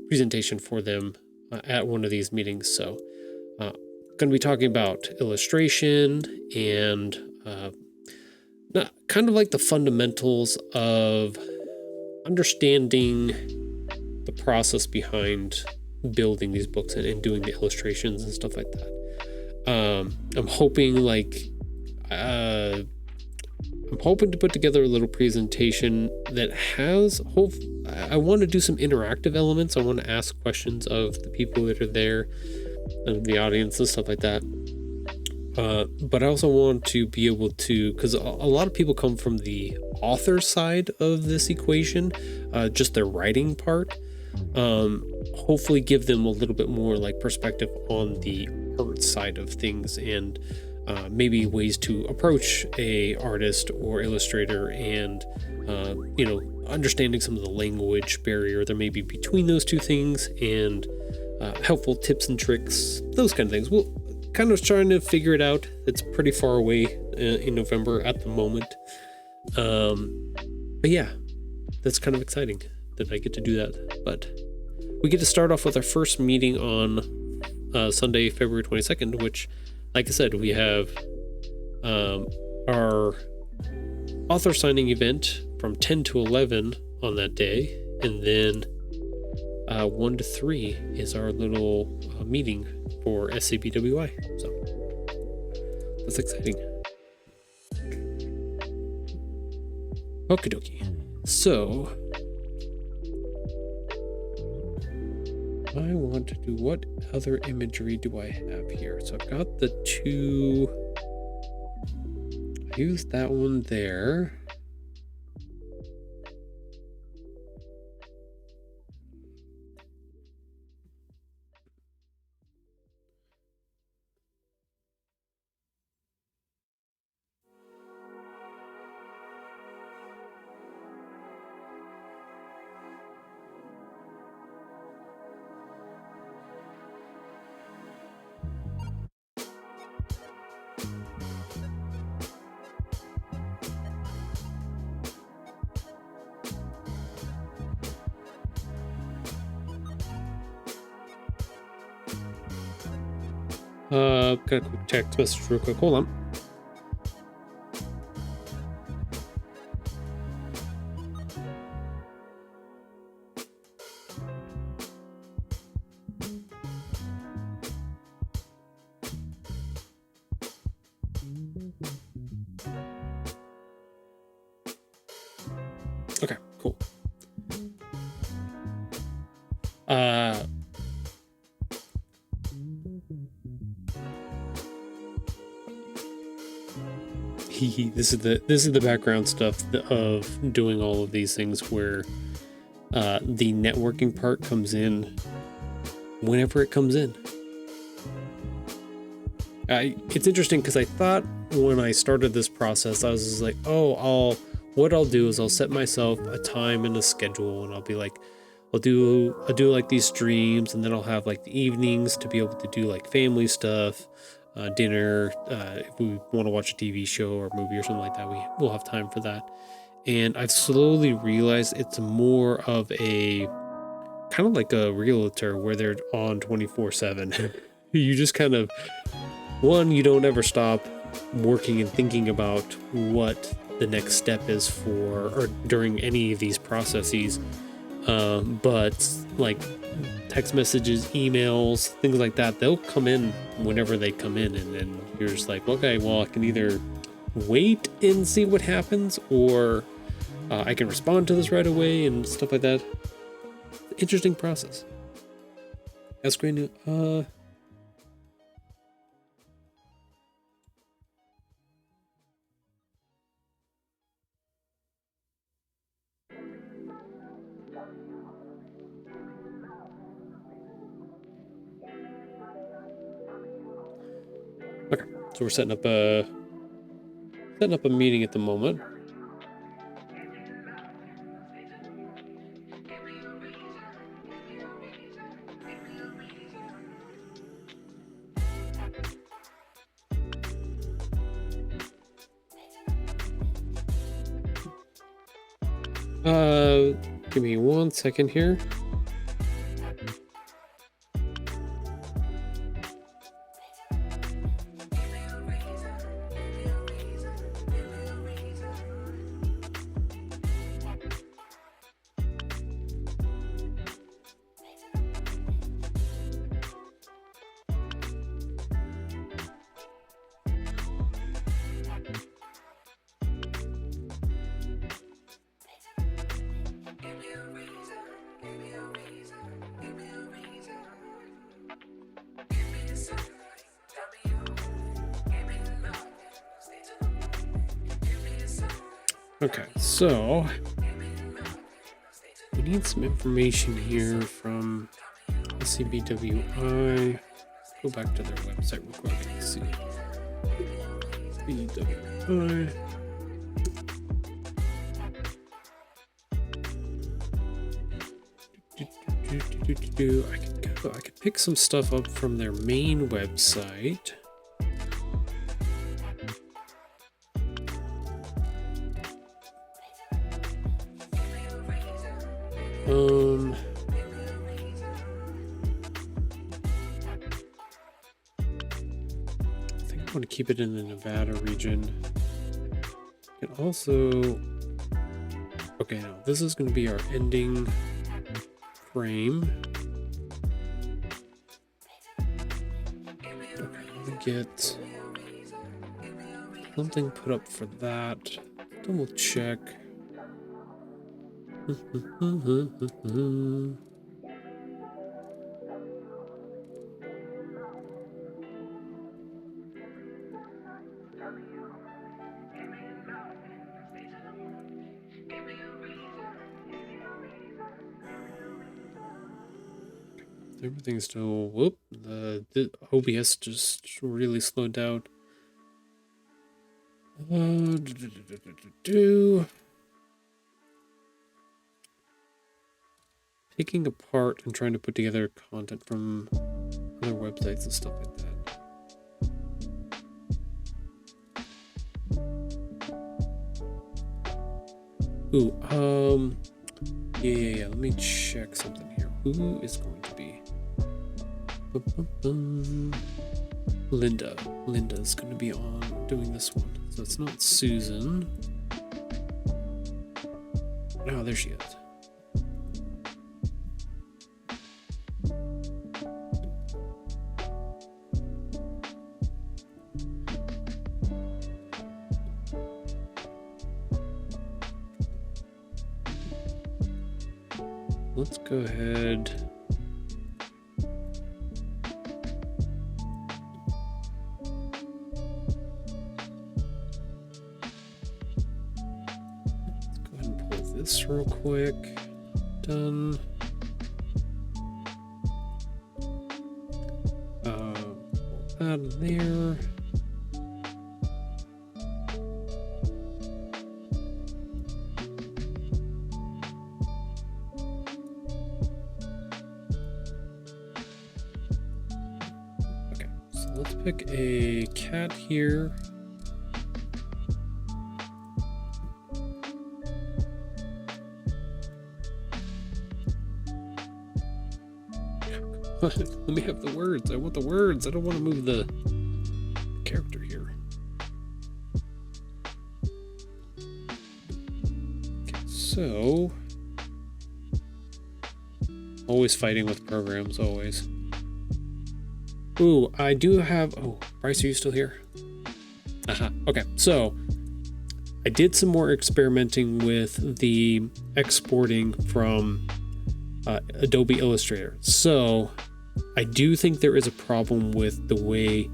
presentation for them at one of these meetings. So going to be talking about illustration and kind of like the fundamentals of understanding the process behind building these books and doing the illustrations and stuff like that. I'm hoping to put together a little presentation that has I want to do some interactive elements. I want to ask questions of the people that are there and the audience and stuff like that. But I also want to be able to, because a lot of people come from the author side of this equation, just their writing part. Hopefully give them a little bit more like perspective on the art side of things, and maybe ways to approach a artist or illustrator, and understanding some of the language barrier there may be between those two things, and helpful tips and tricks, those kind of things. We'll kind of trying to figure it out. It's pretty far away in November at the moment. But yeah, that's kind of exciting that I get to do that. But we get to start off with our first meeting on Sunday, February 22nd, which, like I said, we have our author signing event from 10 to 11 on that day, and then 1 to 3 is our little meeting for SCBWI. So that's exciting. Okie dokie. So I want to do, what other imagery do I have here? So I've got the two. I used that one there. Got a quick text message real quick. Hold on. Okay, cool. This is the background stuff of doing all of these things, where the networking part comes in whenever it comes in. It's interesting because I thought when I started this process, I was just like, what I'll do is I'll set myself a time and a schedule, and I'll be like, I'll do like these streams, and then I'll have like the evenings to be able to do like family stuff, dinner. If we want to watch a TV show or movie or something like that, we'll have time for that. And I've slowly realized it's more of a kind of like a realtor where they're on 24/7. You just kind of, you don't ever stop working and thinking about what the next step is for or during any of these processes. But like text messages, emails, things like that, they'll come in whenever they come in, and then you're just like, okay, well, I can either wait and see what happens, or I can respond to this right away and stuff like that. Interesting process. That's great news. Okay, so we're setting up a meeting at the moment. Give me 1 second here. Okay, so we need some information here from CBWI. Go back to their website real quick and see. CBWI. I could pick some stuff up from their main website. I think I want to keep it in the Nevada region. And also, okay, now this is going to be our ending frame. Okay, let me get something put up for that. Double check. Everything's still, whoop, the OBS just really slowed down. Picking apart and trying to put together content from other websites and stuff like that. Ooh, yeah, let me check something here. Who is going to be? Linda. Linda's going to be on doing this one. So it's not Susan. Oh, there she is. Let's go ahead. Let's go ahead and pull this real quick. Done. Out of there. let's pick a cat here. Let me have the words. I want the words. I don't want to move the character here. Okay, so always fighting with programs, always. Ooh, I do have... Oh, Bryce, are you still here? Aha. Okay, so I did some more experimenting with the exporting from Adobe Illustrator. So I do think there is a problem with the way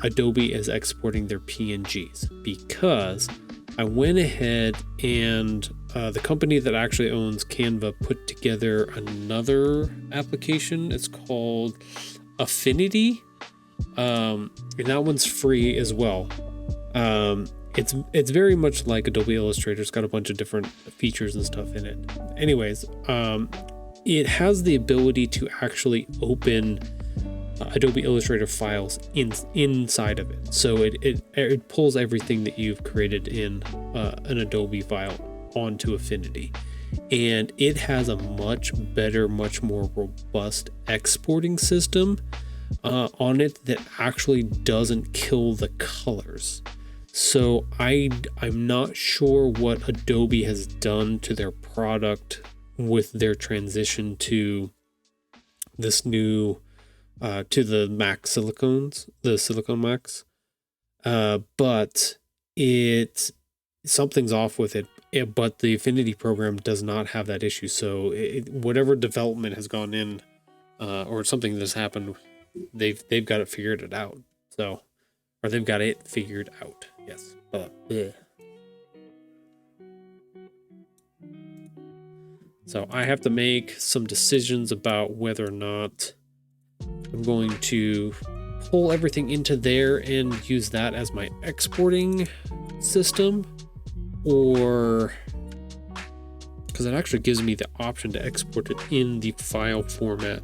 Adobe is exporting their PNGs, because I went ahead and the company that actually owns Canva put together another application. It's called Affinity, and that one's free as well. It's very much like Adobe Illustrator. It's got a bunch of different features and stuff in it. Anyways, it has the ability to actually open Adobe Illustrator files inside of it. So it pulls everything that you've created in an Adobe file onto Affinity. And it has a much better, much more robust exporting system on it that actually doesn't kill the colors. So I'm not sure what Adobe has done to their product with their transition to this new to the Mac silicones, the Silicone Macs, but something's off with it. But the Affinity program does not have that issue. So whatever development has gone in, or something that's happened, they've got it figured out. So, or they've got it figured out. Yes. Yeah. So I have to make some decisions about whether or not I'm going to pull everything into there and use that as my exporting system, or because it actually gives me the option to export it in the file format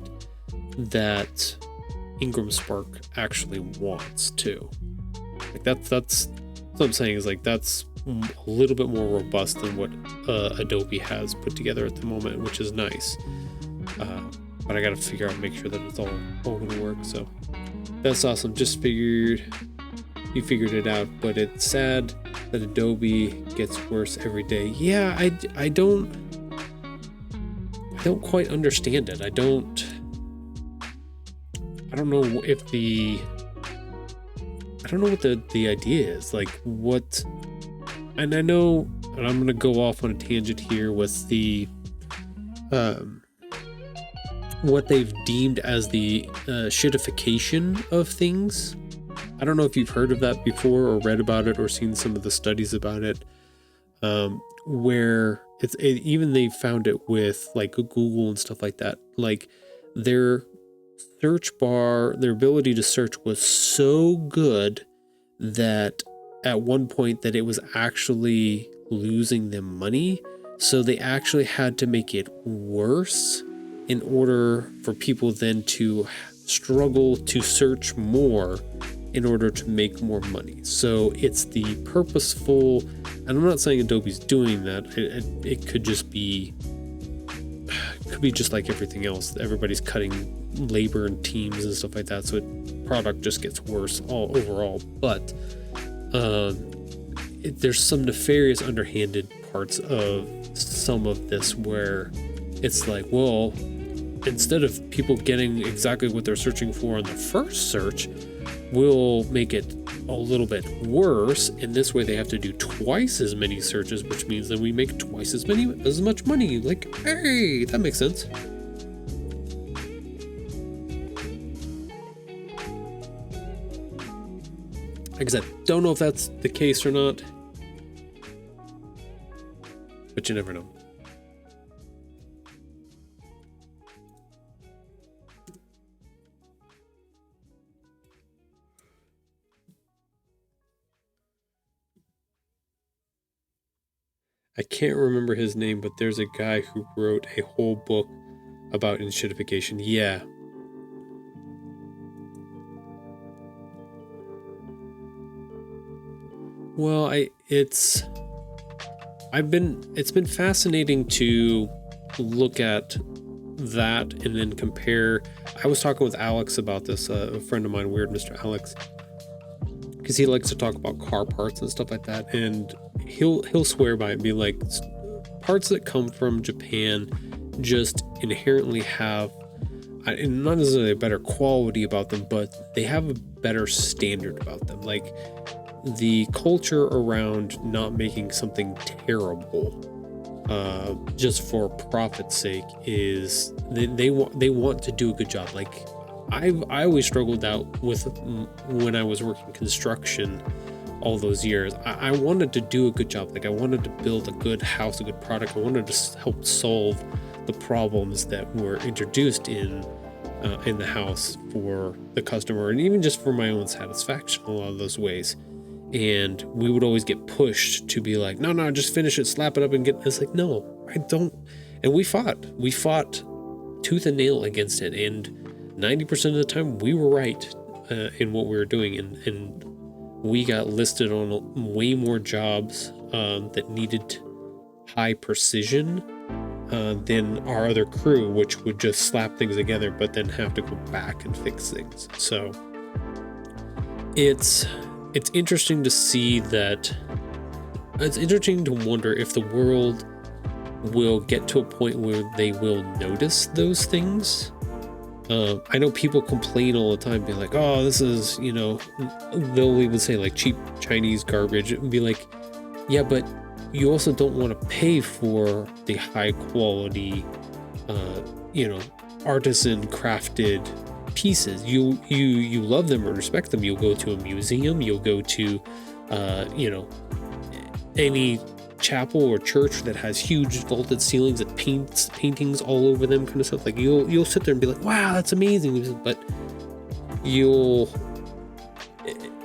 that Ingram Spark actually wants too. Like that's what I'm saying, is like that's a little bit more robust than what Adobe has put together at the moment, which is nice. But I got to make sure that it's all going to work. So that's awesome. You figured it out, but it's sad that Adobe gets worse every day. Yeah, I don't quite understand it. I don't know if I don't know what the idea is. Like what, and I know, and I'm gonna go off on a tangent here with the what they've deemed as the shitification of things. I don't know if you've heard of that before or read about it or seen some of the studies about it, where even they found it with like Google and stuff like that. Like their search bar, their ability to search was so good that at one point that it was actually losing them money. So they actually had to make it worse in order for people then to struggle to search more in order to make more money. So it's the purposeful, and I'm not saying Adobe's doing that. It could just be, just like everything else. Everybody's cutting labor and teams and stuff like that, so product just gets worse all overall. But there's some nefarious, underhanded parts of some of this where it's like, well, instead of people getting exactly what they're searching for on the first search, we'll make it a little bit worse, and this way they have to do twice as many searches, which means that we make twice as much money. Like, hey, that makes sense. Like I said, don't know if that's the case or not, but you never know. I can't remember his name, but there's a guy who wrote a whole book about enshittification. Yeah. Well, it's been fascinating to look at that and then compare. I was talking with Alex about this, a friend of mine, Weird Mr. Alex, because he likes to talk about car parts and stuff like that, and he'll swear by it and be like, parts that come from Japan just inherently have not necessarily a better quality about them, but they have a better standard about them. Like, the culture around not making something terrible just for profit's sake is they want to do a good job. Like, I always struggled out with when I was working construction all those years. I wanted to do a good job. Like, I wanted to build a good house, a good product. I wanted to help solve the problems that were introduced in the house for the customer, and even just for my own satisfaction in a lot of those ways. And we would always get pushed to be like, no, just finish it, slap it up and get. It's like, no, I don't. And we fought tooth and nail against it, and 90% of the time we were right in what we were doing, and we got listed on way more jobs that needed high precision than our other crew, which would just slap things together but then have to go back and fix things. So it's interesting to see that. It's interesting to wonder if the world will get to a point where they will notice those things. I know people complain all the time, be like, oh, this is, they'll even say like cheap Chinese garbage, and be like, yeah, but you also don't want to pay for the high quality, artisan crafted pieces. You love them or respect them. You'll go to a museum, you'll go to any chapel or church that has huge vaulted ceilings that paintings all over them, kind of stuff. Like, you'll sit there and be like, wow, that's amazing, but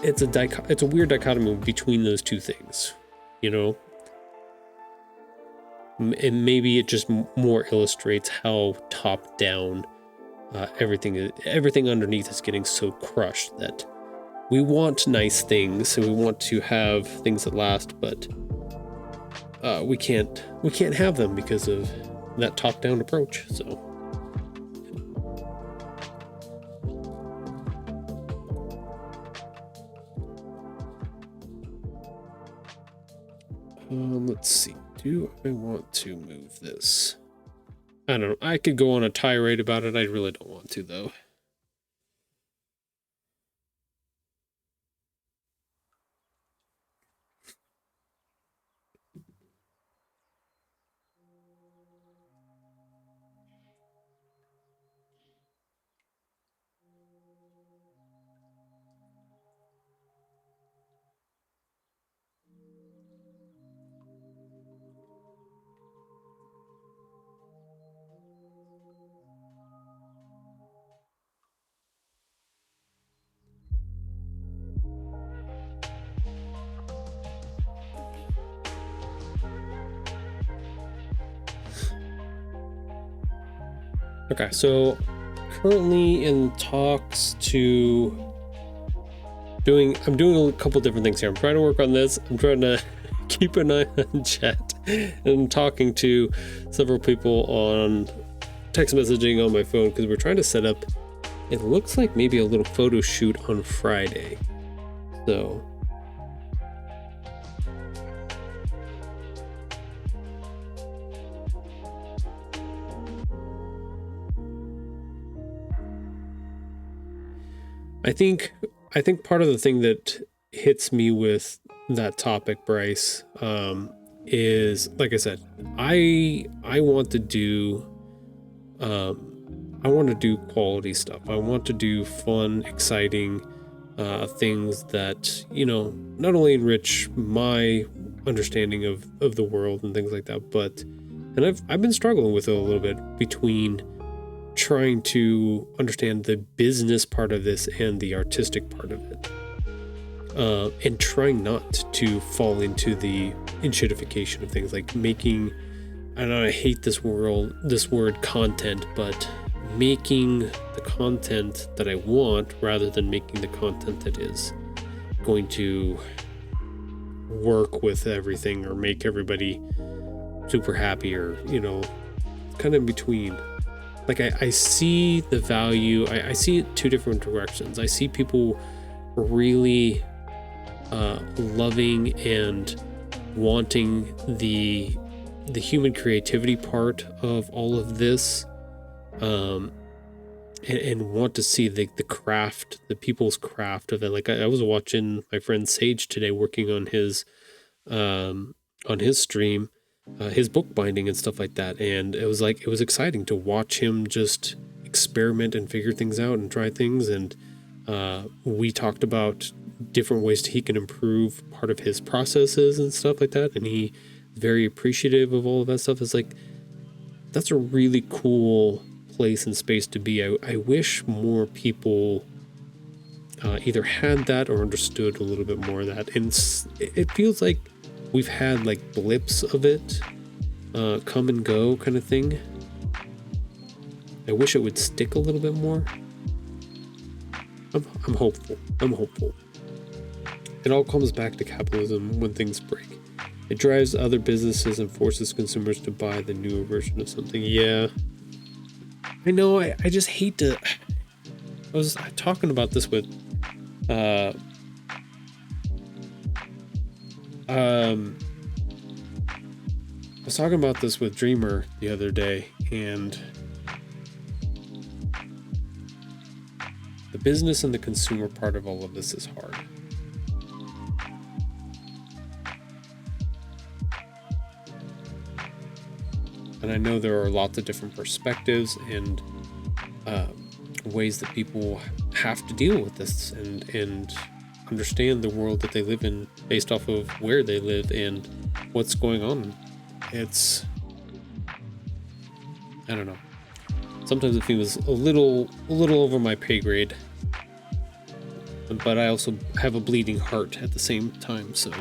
it's a weird dichotomy between those two things, and maybe it just more illustrates how top down everything underneath is getting so crushed that we want nice things and we want to have things that last, but we can't have them because of that top down approach. So let's see. Do I want to move this? I don't know. I could go on a tirade about it. I really don't want to, though. Okay, so currently in talks I'm doing a couple different things here. I'm trying to work on this. I'm trying to keep an eye on chat, and I'm talking to several people on text messaging on my phone because we're trying to set up, it looks like maybe a little photo shoot on Friday. So I think part of the thing that hits me with that topic, Bryce, is, like I said, I want to do quality stuff. I want to do fun, exciting things that, not only enrich my understanding of the world and things like that, but, and I've been struggling with it a little bit between trying to understand the business part of this and the artistic part of it, and trying not to fall into the enshittification of things, like making, I don't know, I hate this word content, but making the content that I want rather than making the content that is going to work with everything or make everybody super happy, or, kind of in between. Like, I see the value. I see it two different directions. I see people really loving and wanting the human creativity part of all of this, and want to see the craft, the people's craft of it. Like, I was watching my friend Sage today working on his stream, his bookbinding and stuff like that, and it was exciting to watch him just experiment and figure things out and try things. And we talked about different ways he can improve part of his processes and stuff like that, and he very appreciative of all of that stuff. It's like, that's a really cool place and space to be. I wish more people either had that or understood a little bit more of that. And it feels like we've had like blips of it, come and go kind of thing. I wish it would stick a little bit more. I'm hopeful. It all comes back to capitalism when things break. It drives other businesses and forces consumers to buy the newer version of something. Yeah. I know, I just hate to... I was talking about this with... I was talking about this with Dreamer the other day, and the business and the consumer part of all of this is hard. And I know there are lots of different perspectives and ways that people have to deal with this and understand the world that they live in based off of where they live and what's going on. It's, I don't know. Sometimes it feels a little over my pay grade, but I also have a bleeding heart at the same time, so.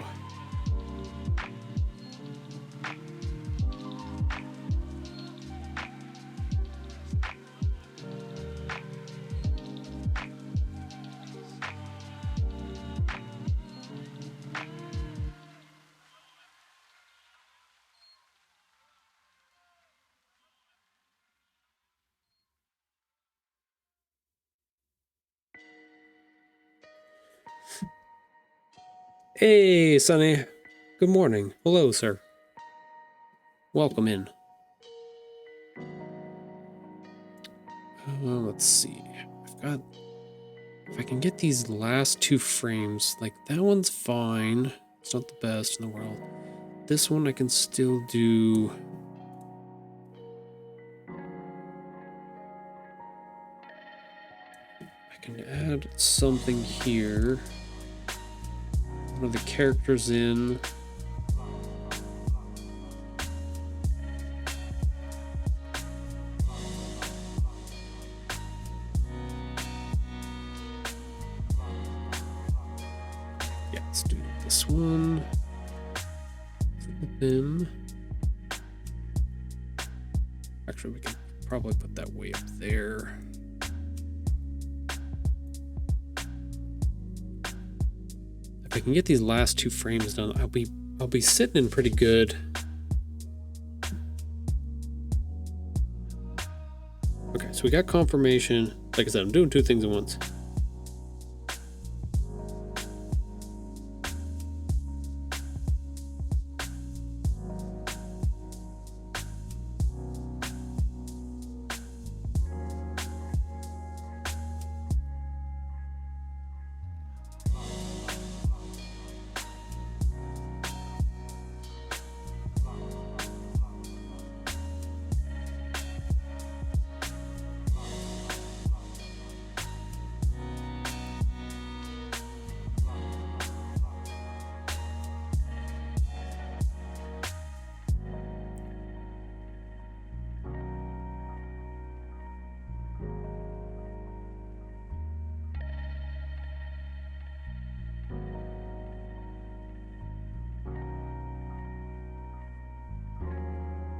Hey, Sonny. Good morning. Hello, sir. Welcome in. Let's see. If I can get these last two frames, like that one's fine. It's not the best in the world. This one I can still do. I can add something here. One of the characters in. Yeah, let's do this one. Him. Actually, we can probably put that way up there. If I can get these last two frames done, I'll be sitting in pretty good. Okay, so we got confirmation. Like I said, I'm doing two things at once.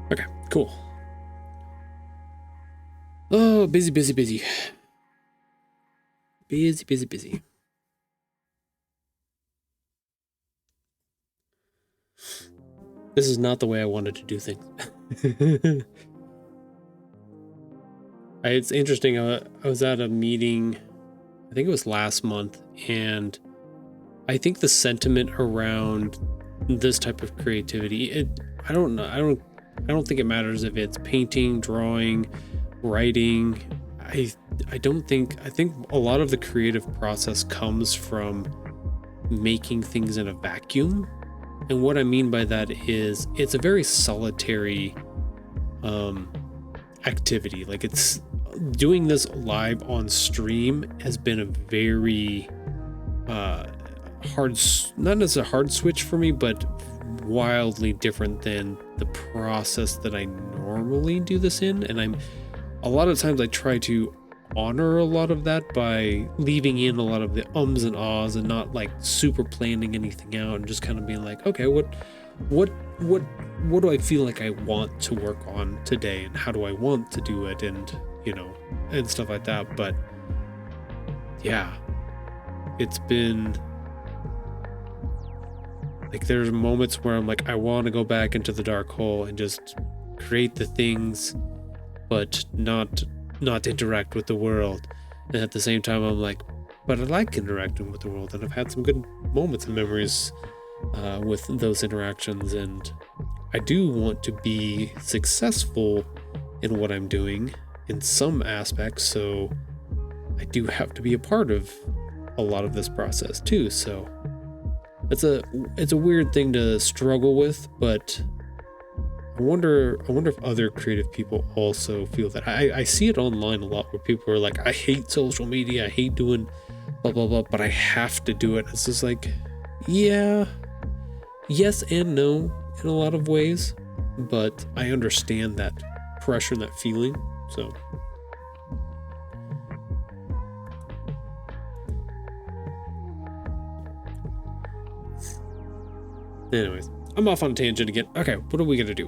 Okay, cool. Oh, busy. Busy. This is not the way I wanted to do things. It's interesting. I was at a meeting, I think it was last month, and I think the sentiment around this type of creativity, I don't know. I don't think it matters if it's painting, drawing, writing. I think a lot of the creative process comes from making things in a vacuum. And what I mean by that is it's a very solitary activity. Like, it's doing this live on stream has been a very hard, not as a hard switch for me, but wildly different than the process that I normally do this in. And a lot of times I try to honor a lot of that by leaving in a lot of the ums and ahs and not like super planning anything out, and just kind of being like, okay, what do I feel like I want to work on today, and how do I want to do it, and and stuff like that. But yeah, it's been like, there's moments where I'm like, I want to go back into the dark hole and just create the things, but not interact with the world. And at the same time, I'm like, but I like interacting with the world, and I've had some good moments and memories with those interactions, and I do want to be successful in what I'm doing in some aspects, so I do have to be a part of a lot of this process too. So it's a weird thing to struggle with, but I wonder if other creative people also feel that. I see it online a lot where people are like, I hate social media, I hate doing blah blah blah, but I have to do it. It's just like, yeah, yes and no in a lot of ways, but I understand that pressure and that feeling. So anyways, I'm off on a tangent again. Okay, what are we gonna do?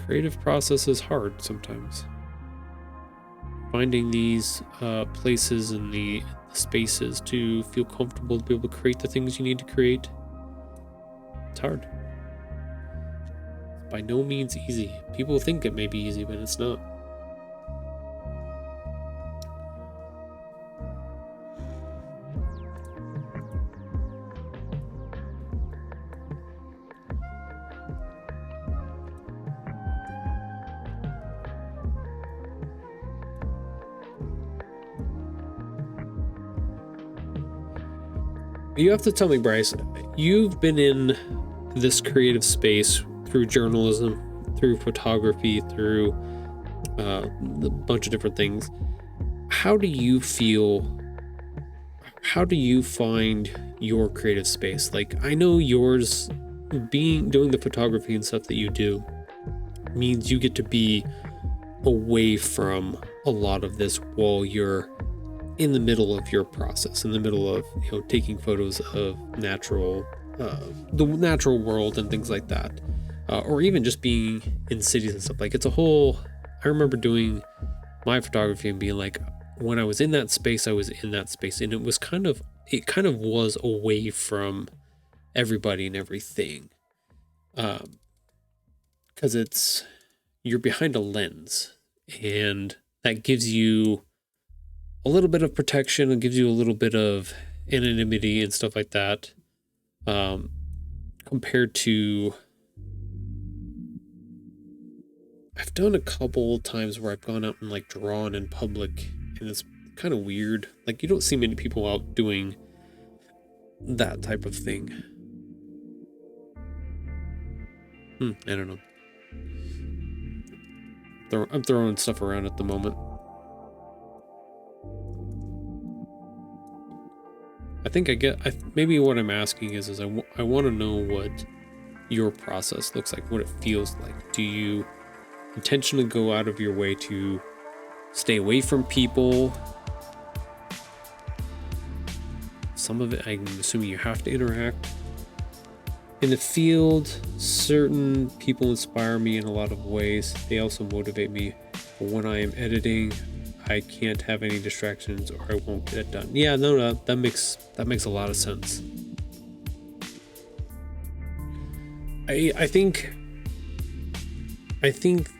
Creative process is hard sometimes. Finding these places and the spaces to feel comfortable to be able to create the things you need to create. It's hard. It's by no means easy. People think it may be easy, but it's not. You have to tell me, Bryce, you've been in this creative space through journalism, through photography, through a bunch of different things. How do you feel? How do you find your creative space? Like, I know yours, doing the photography and stuff that you do means you get to be away from a lot of this while you're in the middle of your process, in the middle of taking photos of the natural world and things like that, or even just being in cities and stuff. Like, it's a whole. I remember doing my photography and being like, when I was in that space, I was in that space, and it kind of was away from everybody and everything, because you're behind a lens, and that gives you a little bit of protection and gives you a little bit of anonymity and stuff like that, compared to, I've done a couple times where I've gone out and like drawn in public, and it's kind of weird. Like, you don't see many people out doing that type of thing. I don't know. I'm throwing stuff around at the moment. I think maybe what I'm asking is I want to know what your process looks like, what it feels like. Do you intentionally go out of your way to stay away from people? Some of it, I'm assuming you have to interact. In the field, certain people inspire me in a lot of ways. They also motivate me. But when I am editing, I can't have any distractions or I won't get it done. Yeah, no, that makes a lot of sense. I think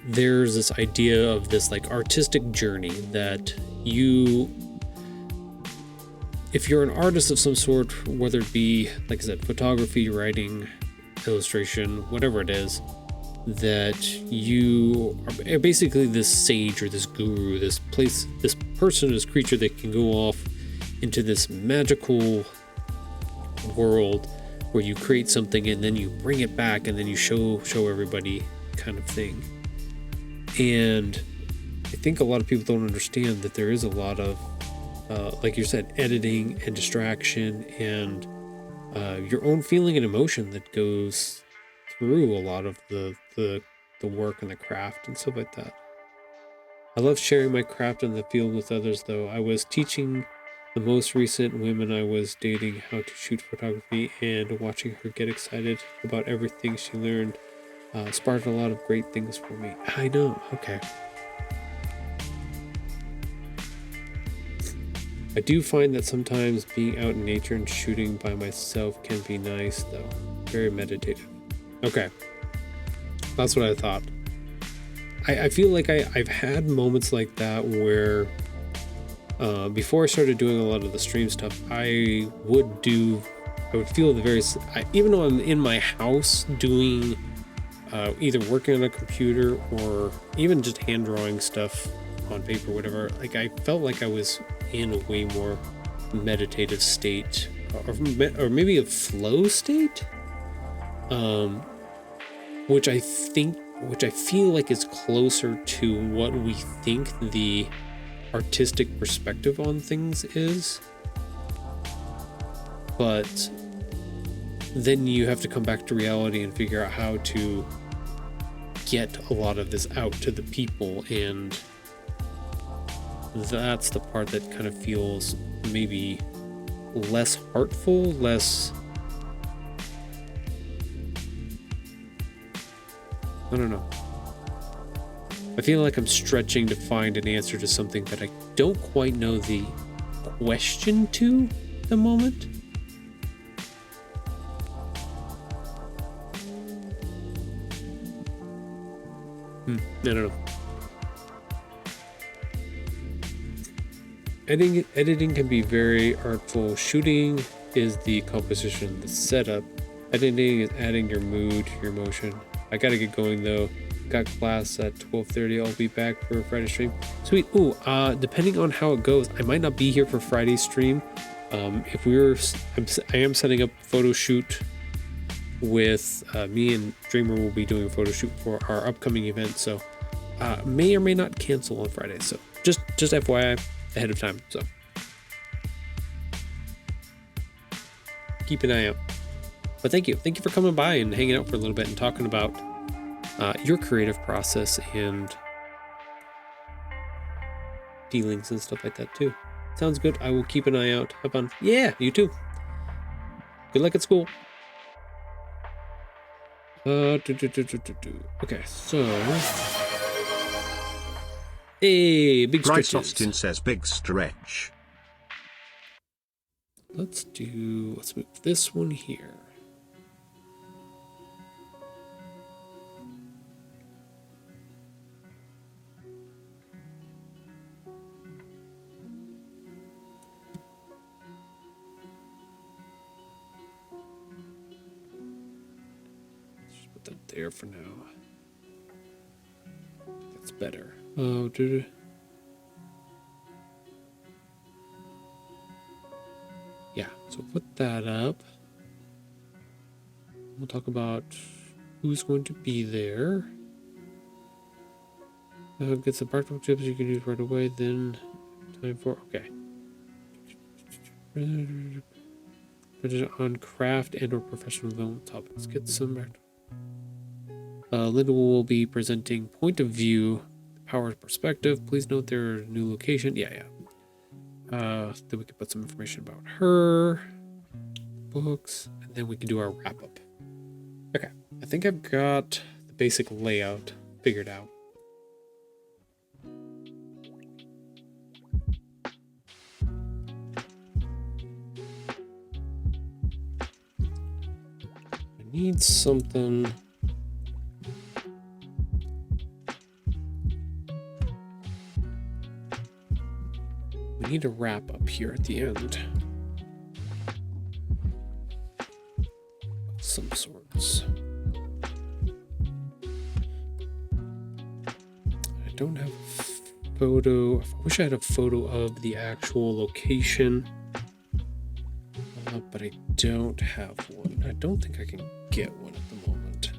there's this idea of this like artistic journey that if you're an artist of some sort, whether it be, like I said, photography, writing, illustration, whatever it is, that you are basically this sage or this guru, this person, this creature that can go off into this magical world where you create something and then you bring it back and then you show everybody, kind of thing. And I think a lot of people don't understand that there is a lot of like you said, editing and distraction and your own feeling and emotion that goes through a lot of the work and the craft and stuff like that. I love sharing my craft in the field with others, though. I was teaching the most recent women I was dating how to shoot photography, and watching her get excited about everything she learned sparked a lot of great things for me. I know, okay. I do find that sometimes being out in nature and shooting by myself can be nice, though. Very meditative. Okay. That's what I thought. I feel like I've had moments like that where before I started doing a lot of the stream stuff, I would feel the very, even though I'm in my house doing either working on a computer or even just hand drawing stuff on paper, whatever, like I felt like I was in a way more meditative state, or maybe a flow state, which I feel like is closer to what we think the artistic perspective on things is. But then you have to come back to reality and figure out how to get a lot of this out to the people, and that's the part that kind of feels maybe less heartful, less, I don't know. I feel like I'm stretching to find an answer to something that I don't quite know the question to at the moment. I don't know. Editing can be very artful. Shooting is the composition, the setup. Editing is adding your mood, your emotion. I gotta get going though. Got class at 12:30. I'll be back for a Friday stream. Sweet. Ooh, depending on how it goes, I might not be here for Friday's stream. I am setting up a photo shoot with me and Dreamer will be doing a photo shoot for our upcoming event. So may or may not cancel on Friday. So just FYI ahead of time. So keep an eye out. But thank you for coming by and hanging out for a little bit and talking about your creative process and feelings and stuff like that too. Sounds good. I will keep an eye out. Have fun. Yeah, you too. Good luck at school. Okay, so hey, big stretches. Bryce Austin says big stretch. Let's move this one here. Just put that there for now. That's better. Oh, yeah, so put that up. We'll talk about who's going to be there. Get some practical tips you can use right away, then time for, okay. On craft and or professional development topics. Get some back. Linda will be presenting point of view, power perspective. Please note their new location. Yeah. Then we can put some information about her, books, and then we can do our wrap up. Okay, I think I've got the basic layout figured out. need something. We need a wrap up here at the end. Of some sorts. I don't have a photo. I wish I had a photo of the actual location. But I don't have one. I don't think I can get one at the moment.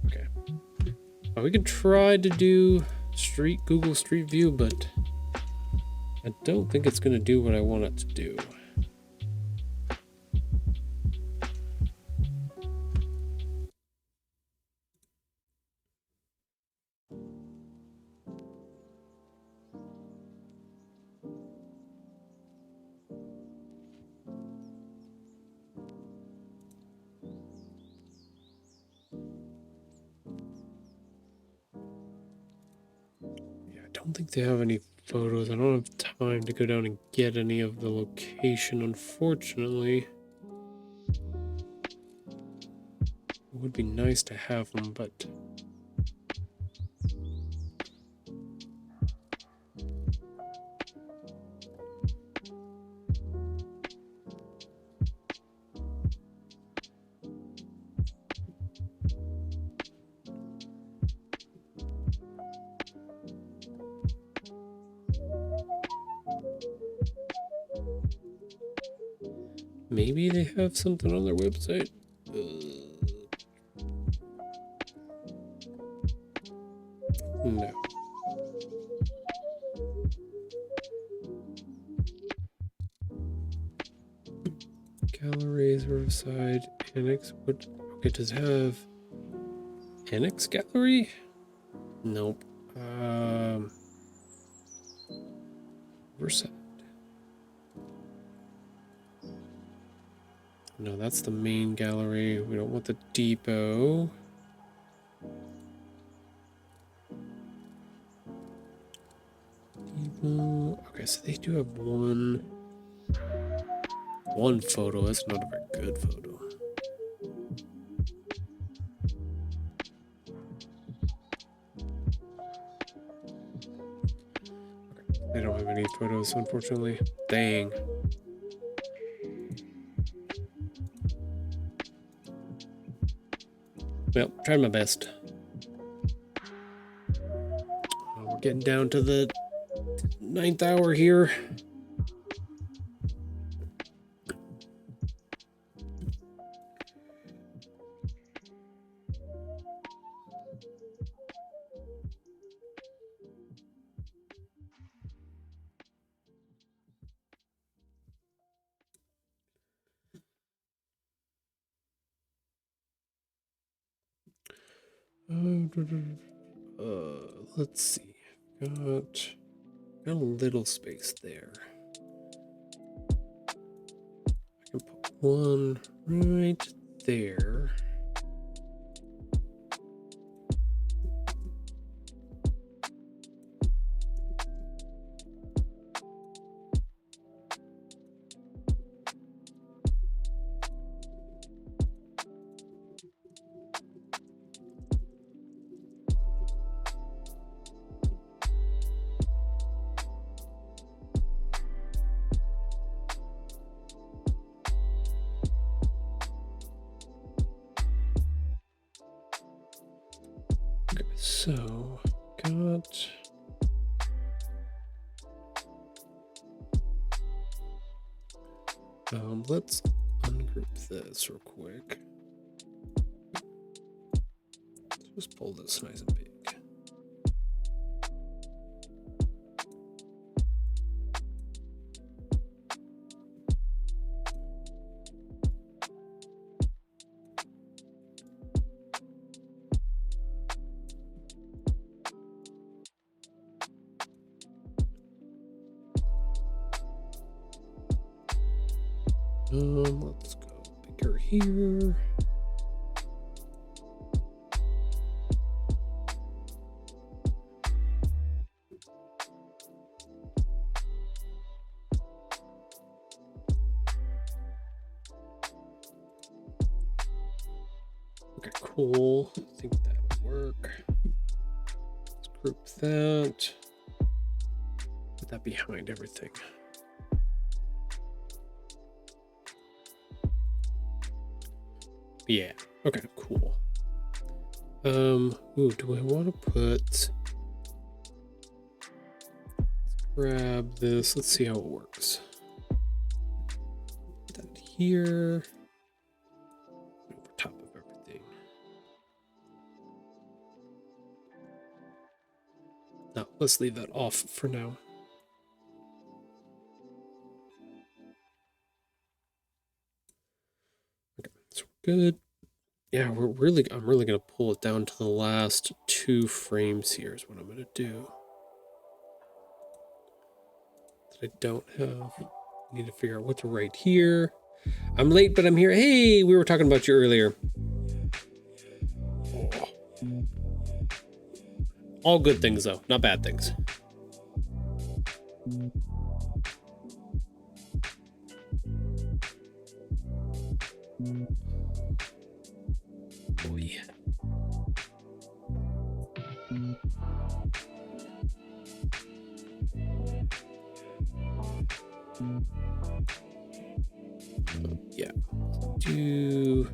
Okay. We could try to do Google Street View, but I don't think it's going to do what I want it to do. I don't think they have any photos. I don't have time to go down and get any of the location, unfortunately. It would be nice to have them, but maybe they have something on their website. No. Galleries, Riverside, Annex. What? Okay, does it have Annex Gallery? Nope. Riverside. No, that's the main gallery. We don't want the depot. Okay, so they do have one photo. That's not a very good photo. Okay, they don't have any photos, unfortunately. Dang. Well, tried my best. We're getting down to the 9th hour here. Let's see. Got a little space there. I can put one right there. Okay, so got let's ungroup this real quick. Just pull this nice and big. Let's go bigger here. Okay, cool. I think that'll work. Let's group that. Put that behind everything. Yeah. Okay, cool. Ooh, do I want to put... Let's grab this. Let's see how it works. Put that here. Over top of everything. No, let's leave that off for now. Okay, so we're good. Yeah, I'm really gonna pull it down to the last 2 frames here is what I'm gonna do. That I don't have. I need to figure out what to write here. I'm late, but I'm here. Hey, we were talking about you earlier. Oh. All good things though, not bad things. Oh yeah. Yeah. Do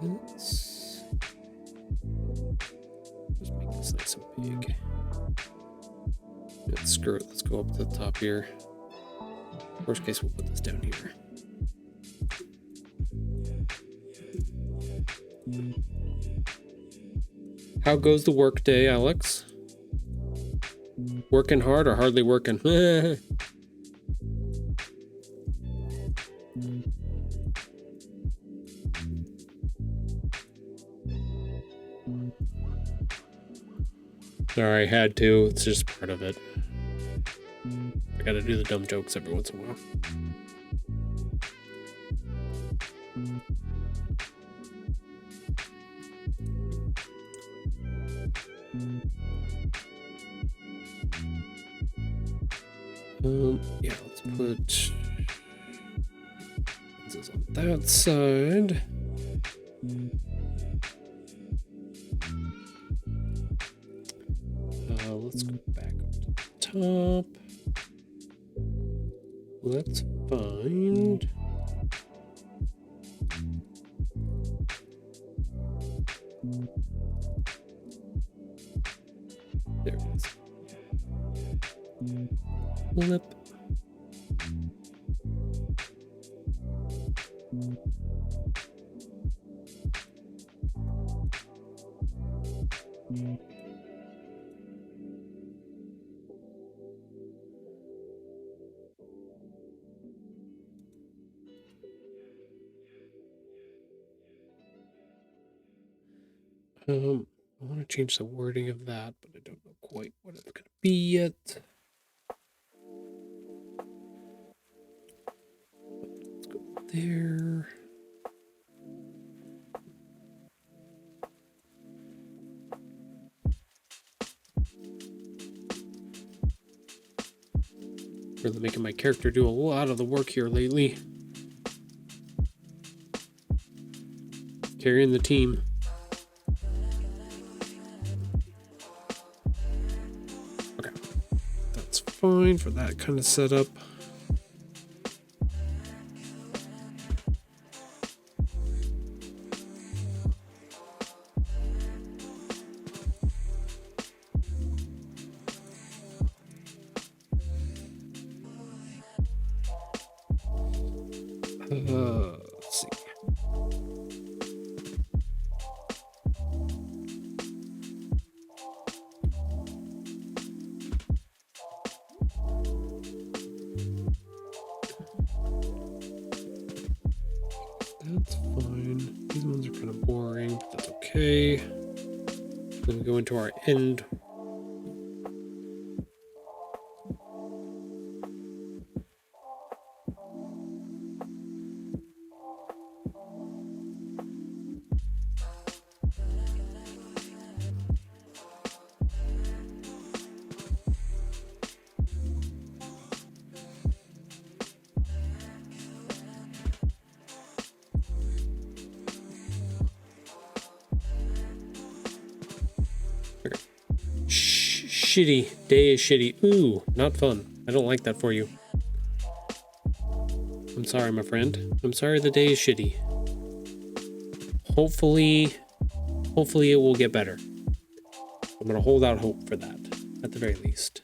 this. Just make this nice and big. Let's screw it. Let's go up to the top here. Worst case, we'll put this down here. How goes the work day, Alex? Working hard or hardly working? Sorry, had to. It's just part of it. I gotta do the dumb jokes every once in a while. Yeah, let's put this on that side. Let's go back up to the top. Let's find... There it is. Flip. I want to change the wording of that, but I don't know quite what it's going to be yet. Let's go there. Really making my character do a lot of the work here lately. Carrying the team. Okay, that's fine for that kind of setup. Let's see. That's fine. These ones are kind of boring, but that's okay. Then we go into our end. shitty. Day is shitty. Ooh, not fun. I don't like that for you. I'm sorry, my friend. I'm sorry the day is shitty. Hopefully it will get better. I'm gonna hold out hope for that, at the very least.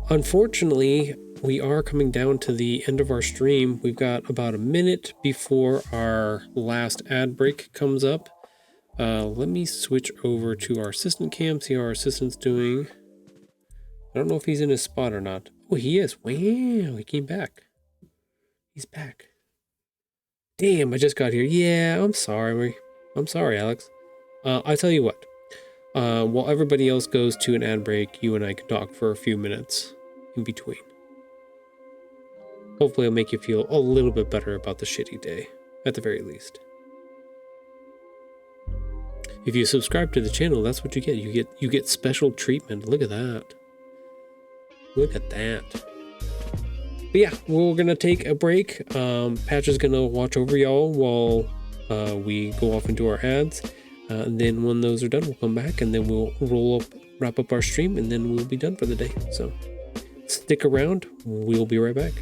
Unfortunately, we are coming down to the end of our stream. We've got about a minute before our last ad break comes up. Let me switch over to our assistant cam, see how our assistant's doing. I don't know if he's in his spot or not. Oh, he is. Wow, he came back. He's back. Damn, I just got here. Yeah, I'm sorry. I'm sorry, Alex. I tell you what. While everybody else goes to an ad break, you and I can talk for a few minutes in between. Hopefully it'll make you feel a little bit better about the shitty day, at the very least. If you subscribe to the channel, that's what you get. You get special treatment. Look at that. Look at that. But yeah, we're gonna take a break. Patch is gonna watch over y'all while we go off into our ads. And then when those are done, we'll come back and then we'll wrap up our stream, and then we'll be done for the day. So stick around. We'll be right back.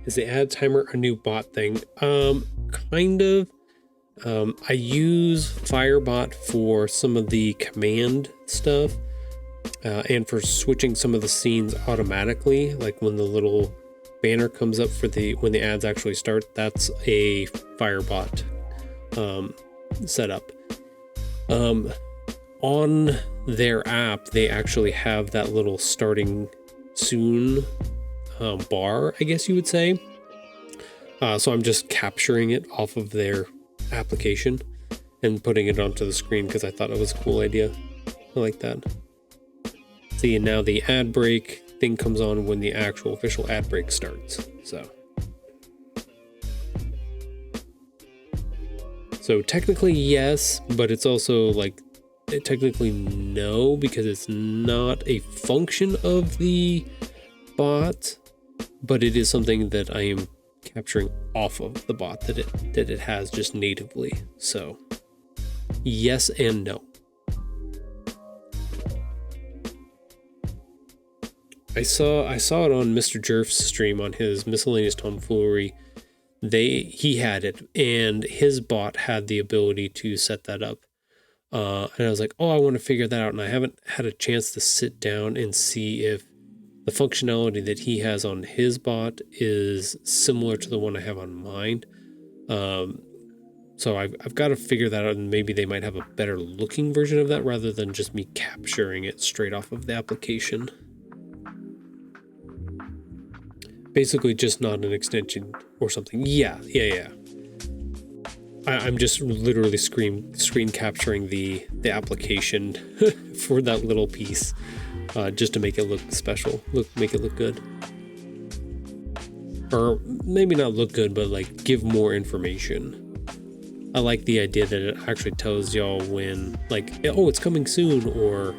Is the ad timer a new bot thing? Kind of. I use Firebot for some of the command stuff, and for switching some of the scenes automatically, like when the little banner comes up for when the ads actually start. That's a Firebot setup. On their app, they actually have that little starting soon bar, I guess you would say. So I'm just capturing it off of their application and putting it onto the screen because I thought it was a cool idea. I like that. See, and now the ad break thing comes on when the actual official ad break starts. So technically yes, but it's also like technically no, because it's not a function of the bot, but it is something that I am capturing off of the bot that it has just natively. So yes and no. I saw it on Mr. Jerf's stream on his miscellaneous tomfoolery. He had it, and his bot had the ability to set that up. And I was like, oh, I want to figure that out, and I haven't had a chance to sit down and see if the functionality that he has on his bot is similar to the one I have on mine. So I've got to figure that out, and maybe they might have a better looking version of that rather than just me capturing it straight off of the application. Basically just not an extension or something. Yeah. I'm just literally screen capturing the application for that little piece. Just to make it look special, make it look good. Or maybe not look good, but like give more information. I like the idea that it actually tells y'all when, like, oh, it's coming soon, or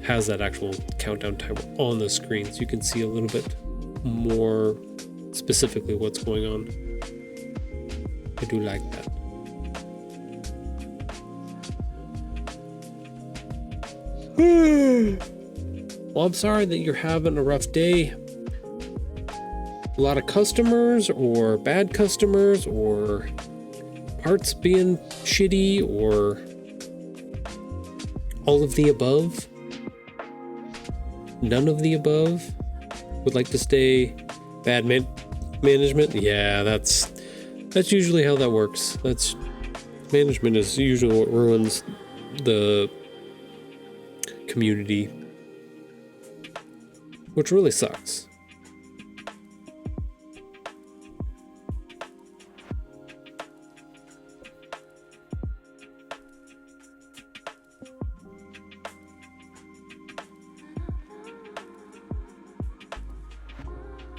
has that actual countdown timer on the screen so you can see a little bit more specifically what's going on. I do like that. Well, I'm sorry that you're having a rough day. A lot of customers, or bad customers, or parts being shitty, or all of the above. None of the above. Would like to stay bad management. Yeah, that's usually how that works. Management is usually what ruins the community. which really sucks.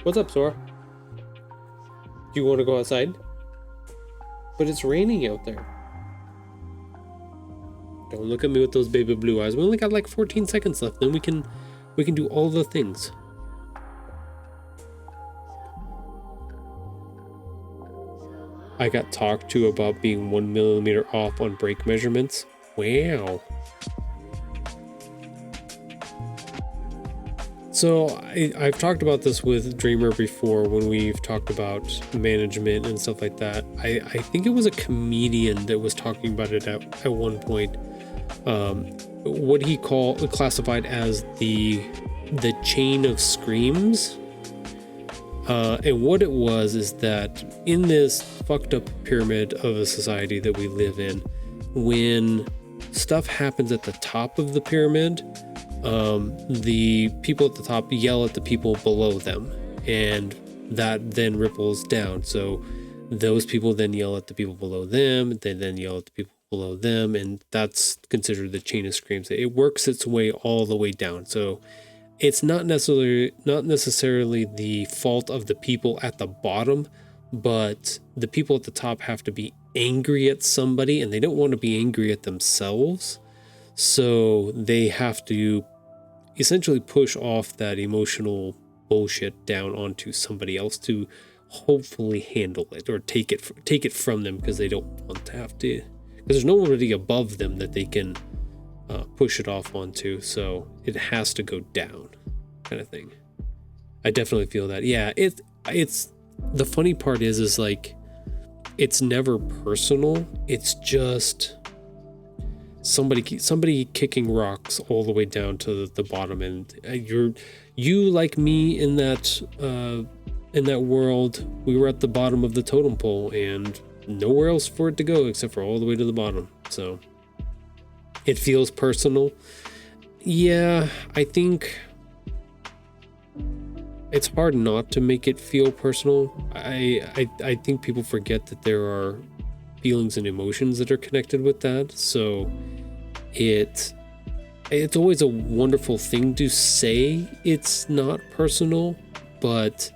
What's up, Sora? Do you want to go outside? But it's raining out there. Don't look at me with those baby blue eyes. We only got like 14 seconds left. Then we can do all the things. I got talked to about being 1 millimeter off on brake measurements. Wow. So I've talked about this with Dreamer before when we've talked about management and stuff like that. I think it was a comedian that was talking about it at one point. What he classified as the chain of screams. And what it was is that in this fucked up pyramid of a society that we live in, when stuff happens at the top of the pyramid, the people at the top yell at the people below them, and that then ripples down. So those people then yell at the people below them, they then yell at the people below them, and that's considered the chain of screams. It works its way all the way down. So it's not necessarily the fault of the people at the bottom, but the people at the top have to be angry at somebody, and they don't want to be angry at themselves. So they have to essentially push off that emotional bullshit down onto somebody else to hopefully handle it or take it from them, because they don't want to have to, because there's nobody above them that they can push it off onto. So it has to go down, kind of thing. I definitely feel that. Yeah, it's the funny part is like, it's never personal. It's just somebody kicking rocks all the way down to the bottom, and you like me in that world. We were at the bottom of the totem pole and nowhere else for it to go except for all the way to the bottom. So it feels personal. Yeah, I think it's hard not to make it feel personal. I think people forget that there are feelings and emotions that are connected with that. So it's always a wonderful thing to say it's not personal, but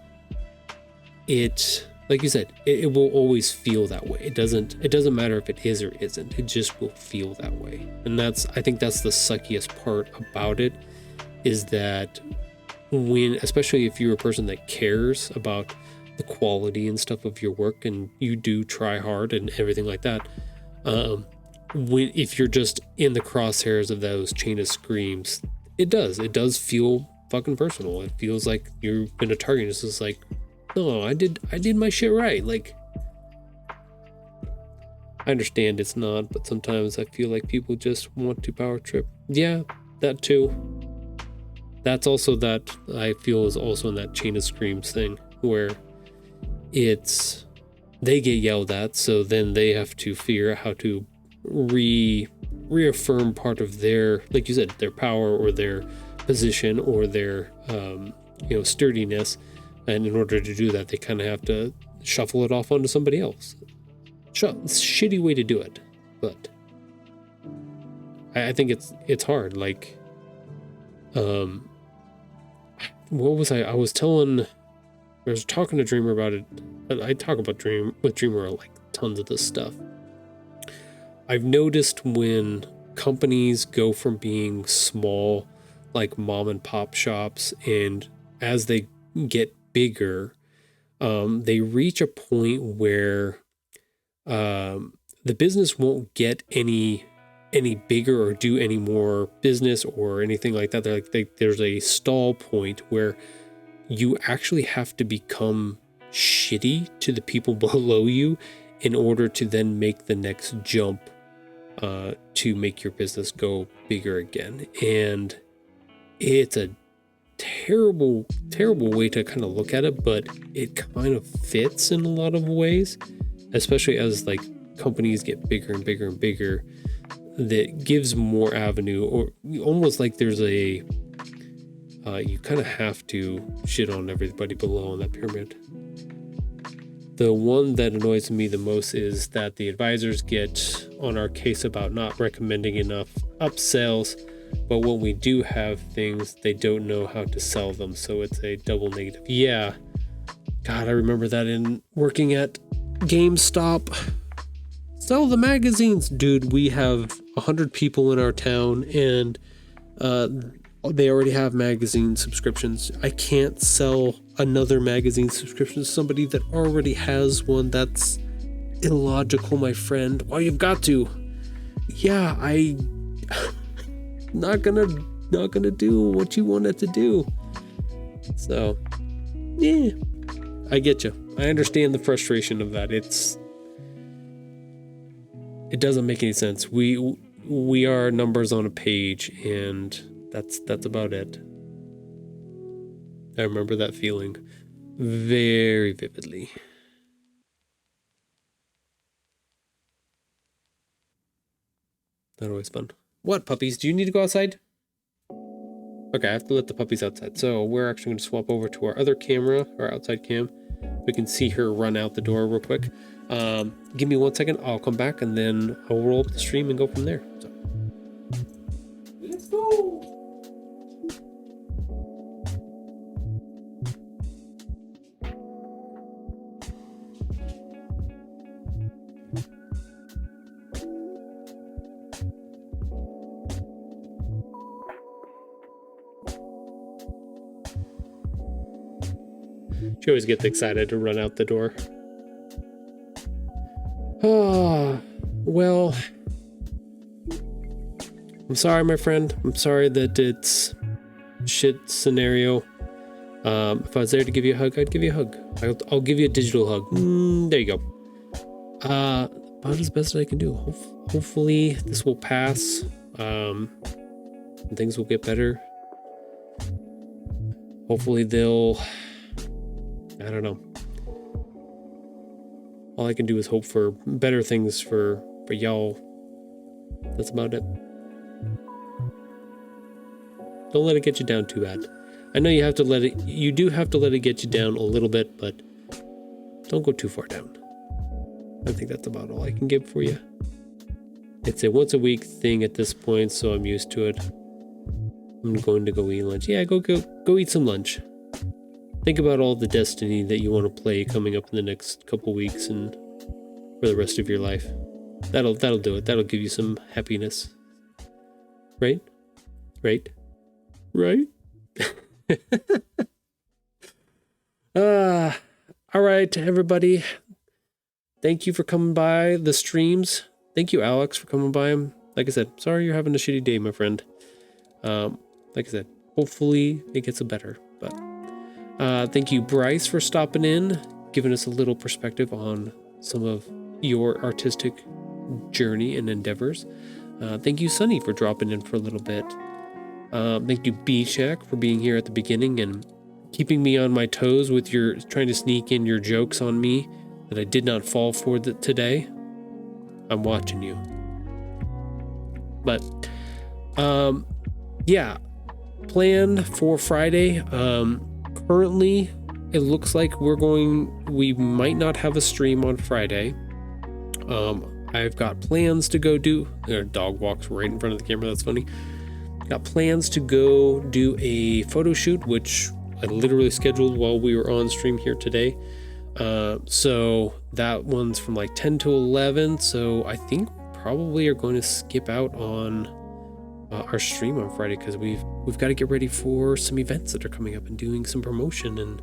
like you said, it will always feel that way. It doesn't matter if it is or isn't. It just will feel that way. And I think that's the suckiest part about it, is that especially if you're a person that cares about the quality and stuff of your work, and you do try hard and everything like that, if you're just in the crosshairs of those chain of screams, it does feel fucking personal. It feels like you've been a target. It's just like, no, I did my shit right. Like, I understand it's not, but sometimes I feel like people just want to power trip. Yeah, that too. That's also that I feel is also in that chain of screams thing, where they get yelled at, so then they have to figure out how to reaffirm part of their, like you said, their power or their position or their sturdiness. And in order to do that, they kind of have to shuffle it off onto somebody else. Shitty way to do it, but I think it's hard. Like, what was I was talking to Dreamer about it. I talk about Dreamer like tons of this stuff. I've noticed when companies go from being small, like mom and pop shops, and as they get bigger, they reach a point where the business won't get any bigger or do any more business or anything like that. There's a stall point where you actually have to become shitty to the people below you in order to then make the next jump to make your business go bigger again. And it's a terrible way to kind of look at it, but it kind of fits in a lot of ways, especially as like companies get bigger and bigger and bigger. That gives more avenue, or almost like there's a you kind of have to shit on everybody below on that pyramid. The one that annoys me the most is that the advisors get on our case about not recommending enough upsells, but when we do have things, they don't know how to sell them, so it's a double negative. Yeah, God, I remember that in working at GameStop. Sell the magazines. Dude, we have 100 people in our town, and they already have magazine subscriptions. I can't sell another magazine subscription to somebody that already has one. That's illogical, my friend. Well, you've got to. Yeah, I not gonna do what you wanted to do. So, yeah, I get you. I understand the frustration of that. It doesn't make any sense. We are numbers on a page, and that's about it. I remember that feeling very vividly. Not always fun. What, puppies? Do you need to go outside? Okay, I have to let the puppies outside. So we're actually going to swap over to our other camera, our outside cam. We can see her run out the door real quick. Give me 1 second. I'll come back, and then I'll roll up the stream and go from there. So. Let's go. She always gets excited to run out the door. Oh, well, I'm sorry, my friend. I'm sorry that it's a shit scenario. If I was there to give you a hug, I'd give you a hug. I'll give you a digital hug. There you go. About as best as I can do. Hopefully this will pass. And things will get better. Hopefully they'll... I don't know. All I can do is hope for better things for y'all. That's about it. Don't let it get you down too bad. I know you do have to let it get you down a little bit, but don't go too far down. I think that's about all I can give for you. It's a once a week thing at this point, so I'm used to it. I'm going to go eat lunch. Yeah, go eat some lunch. Think about all the Destiny that you want to play coming up in the next couple weeks and for the rest of your life. That'll do it. That'll give you some happiness. Right? All right, everybody. Thank you for coming by the streams. Thank you, Alex, for coming by. Like I said, sorry you're having a shitty day, my friend. Like I said, hopefully it gets better, but thank you, Bryce, for stopping in, giving us a little perspective on some of your artistic journey and endeavors. Thank you, Sunny, for dropping in for a little bit. Thank you, B-Shack, for being here at the beginning and keeping me on my toes with your trying to sneak in your jokes on me that I did not fall for today. I'm watching you. But, yeah, plan for Friday. Currently, it looks like we might not have a stream on Friday. I've got plans to go do, their dog walks right in front of the camera, that's funny. Got plans to go do a photo shoot, which I literally scheduled while we were on stream here today. So that one's from like 10 to 11. So I think probably are going to skip out on our stream on Friday because we've got to get ready for some events that are coming up and doing some promotion and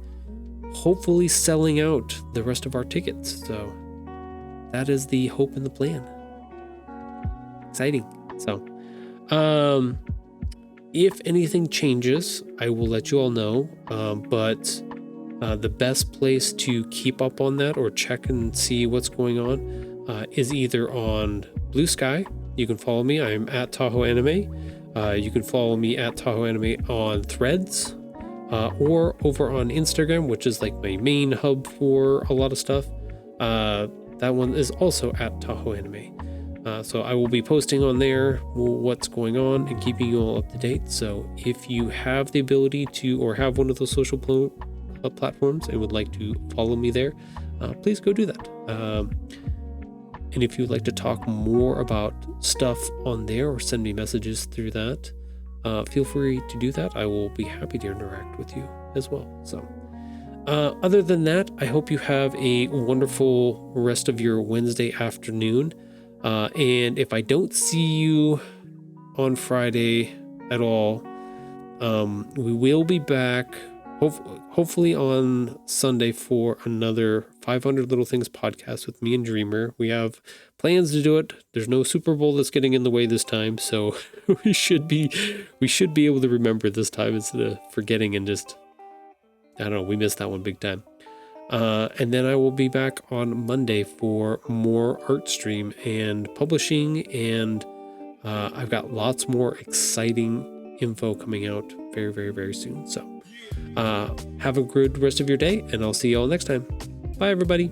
hopefully selling out the rest of our tickets. So that is the hope and the plan. Exciting. So, if anything changes, I will let you all know. But the best place to keep up on that or check and see what's going on is either on Blue Sky. You can follow me. I'm at Tahoe Anime. You can follow me at Tahoe Anime on Threads or over on Instagram, which is like my main hub for a lot of stuff. That one is also at Tahoe Anime. So I will be posting on there what's going on and keeping you all up to date. So if you have the ability to, or have one of those social platforms and would like to follow me there, please go do that. And if you'd like to talk more about stuff on there or send me messages through that, feel free to do that. I will be happy to interact with you as well. So other than that, I hope you have a wonderful rest of your Wednesday afternoon. And if I don't see you on Friday at all, we will be back hopefully on Sunday for another 500 Little Things podcast with me and Dreamer. We have plans to do it. There's no Super Bowl that's getting in the way this time, so we should be able to remember this time instead of forgetting and just, I don't know, we missed that one big time. And then I will be back on Monday for more art stream and publishing, and I've got lots more exciting info coming out very, very, very soon. So have a good rest of your day, and I'll see you all next time. Bye, everybody.